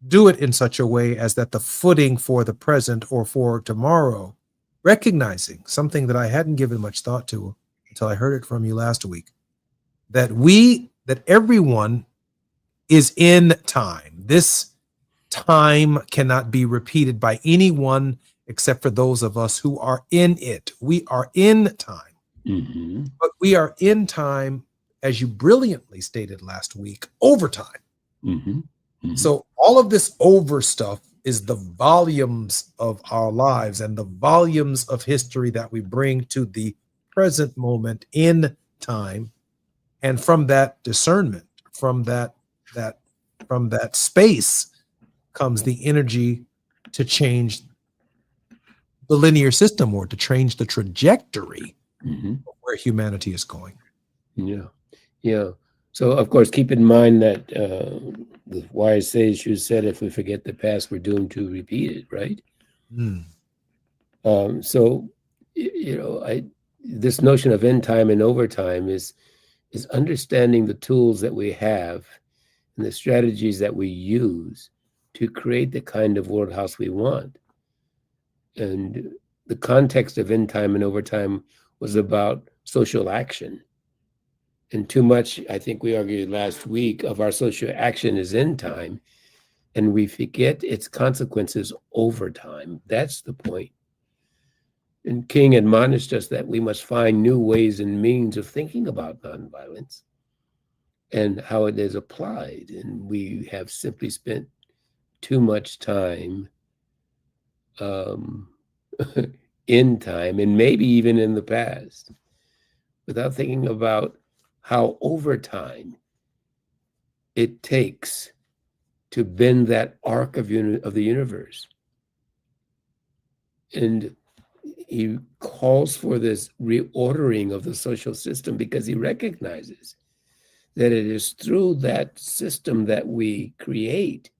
do it in such a way as that the footing for the present or for tomorrow, recognizing something that I hadn't given much thought to until I heard it from you last week, that everyone is in time. This time cannot be repeated by anyone except for those of us who are in it. We are in time. But we are in time, as you brilliantly stated last week, over time. So all of this over stuff is the volumes of our lives and the volumes of history that we bring to the present moment in time. And from that discernment, from that space comes the energy to change the linear system or to change the trajectory of where humanity is going. Yeah. So, of course, keep in mind that the wise sage who said, if we forget the past, we're doomed to repeat it, right? So, this notion of end time and overtime is understanding the tools that we have and the strategies that we use to create the kind of world house we want. And the context of end time and overtime was about social action. And too much, I think we argued last week, of our social action is in time, and we forget its consequences over time. That's the point. And King admonished us that we must find new ways and means of thinking about nonviolence and how it is applied. And we have simply spent too much time in time, and maybe even in the past, without thinking about how over time it takes to bend that arc of the universe. And he calls for this reordering of the social system because he recognizes that it is through that system that we create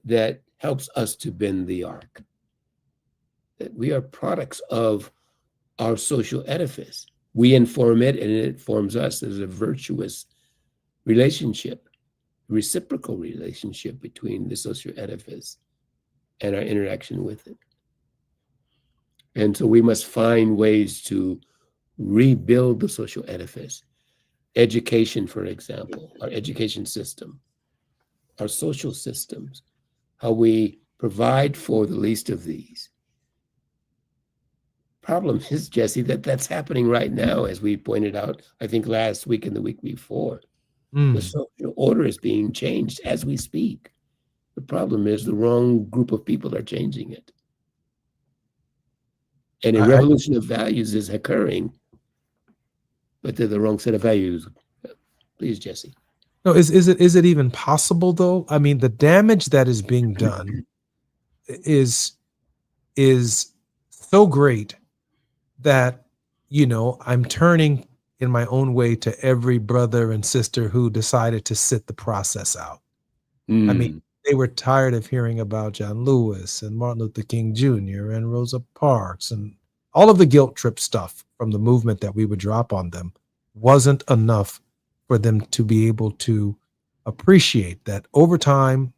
that helps us to bend the arc. That we are products of our social edifice. We inform it and it forms us. As a virtuous relationship, reciprocal relationship between the social edifice and our interaction with it. And so we must find ways to rebuild the social edifice. Education, for example, our education system, our social systems, how we provide for the least of these. Problem is, Jesse, that's happening right now, as we pointed out, I think last week and the week before. The social order is being changed as we speak. The problem is the wrong group of people are changing it. And a revolution of values is occurring, but they're the wrong set of values. Please, Jesse. No, is it even possible though? I mean, the damage that is being done is so great that, I'm turning in my own way to every brother and sister who decided to sit the process out. I mean, they were tired of hearing about John Lewis and Martin Luther King Jr. and Rosa Parks, and all of the guilt trip stuff from the movement that we would drop on them wasn't enough for them to be able to appreciate that over time,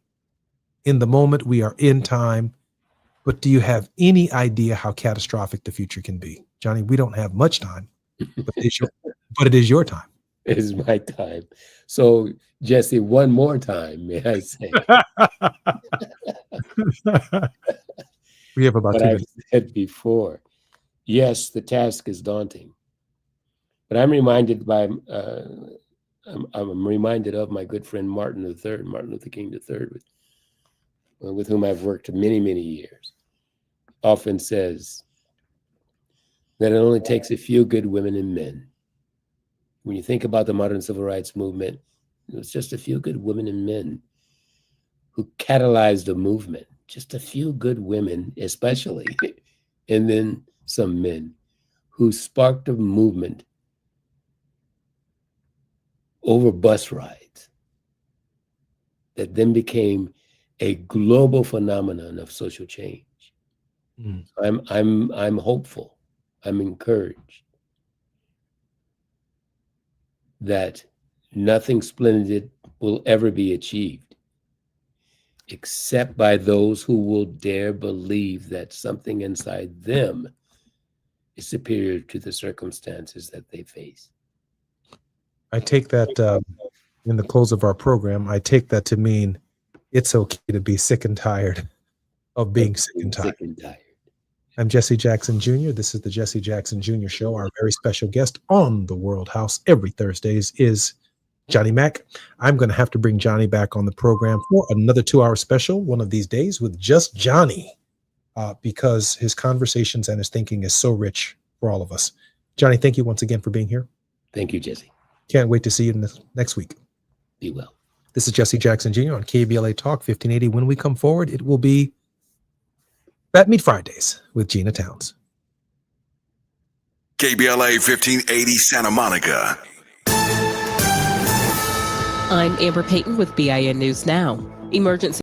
in the moment, we are in time. But do you have any idea how catastrophic the future can be? Johnny, we don't have much time, but it is your time. It is my time. So, Jesse, one more time, may I say? We have about 2 minutes. I've said before, yes, the task is daunting, but I'm reminded I'm reminded of my good friend Martin Luther King III, with whom I've worked many, many years. Often says that it only takes a few good women and men. When you think about the modern civil rights movement, it was just a few good women and men who catalyzed the movement. Just a few good women, especially, and then some men who sparked a movement over bus rides that then became a global phenomenon of social change. I'm hopeful. I'm encouraged that nothing splendid will ever be achieved except by those who will dare believe that something inside them is superior to the circumstances that they face. I take that in the close of our program, I take that to mean it's okay to be sick and tired of being sick and tired. I'm Jesse Jackson Jr. This is the Jesse Jackson Jr. Show. Our very special guest on the World House every Thursdays is Johnny Mack. I'm going to have to bring Johnny back on the program for another 2-hour special one of these days with just Johnny, because his conversations and his thinking is so rich for all of us. Johnny, thank you once again for being here. Thank you, Jesse. Can't wait to see you next week. Be well. This is Jesse Jackson Jr. on KBLA Talk 1580. When we come forward, it will be Fat Meat Fridays with Gina Towns. KBLA 1580 Santa Monica. I'm Amber Payton with BIN News Now. Emergency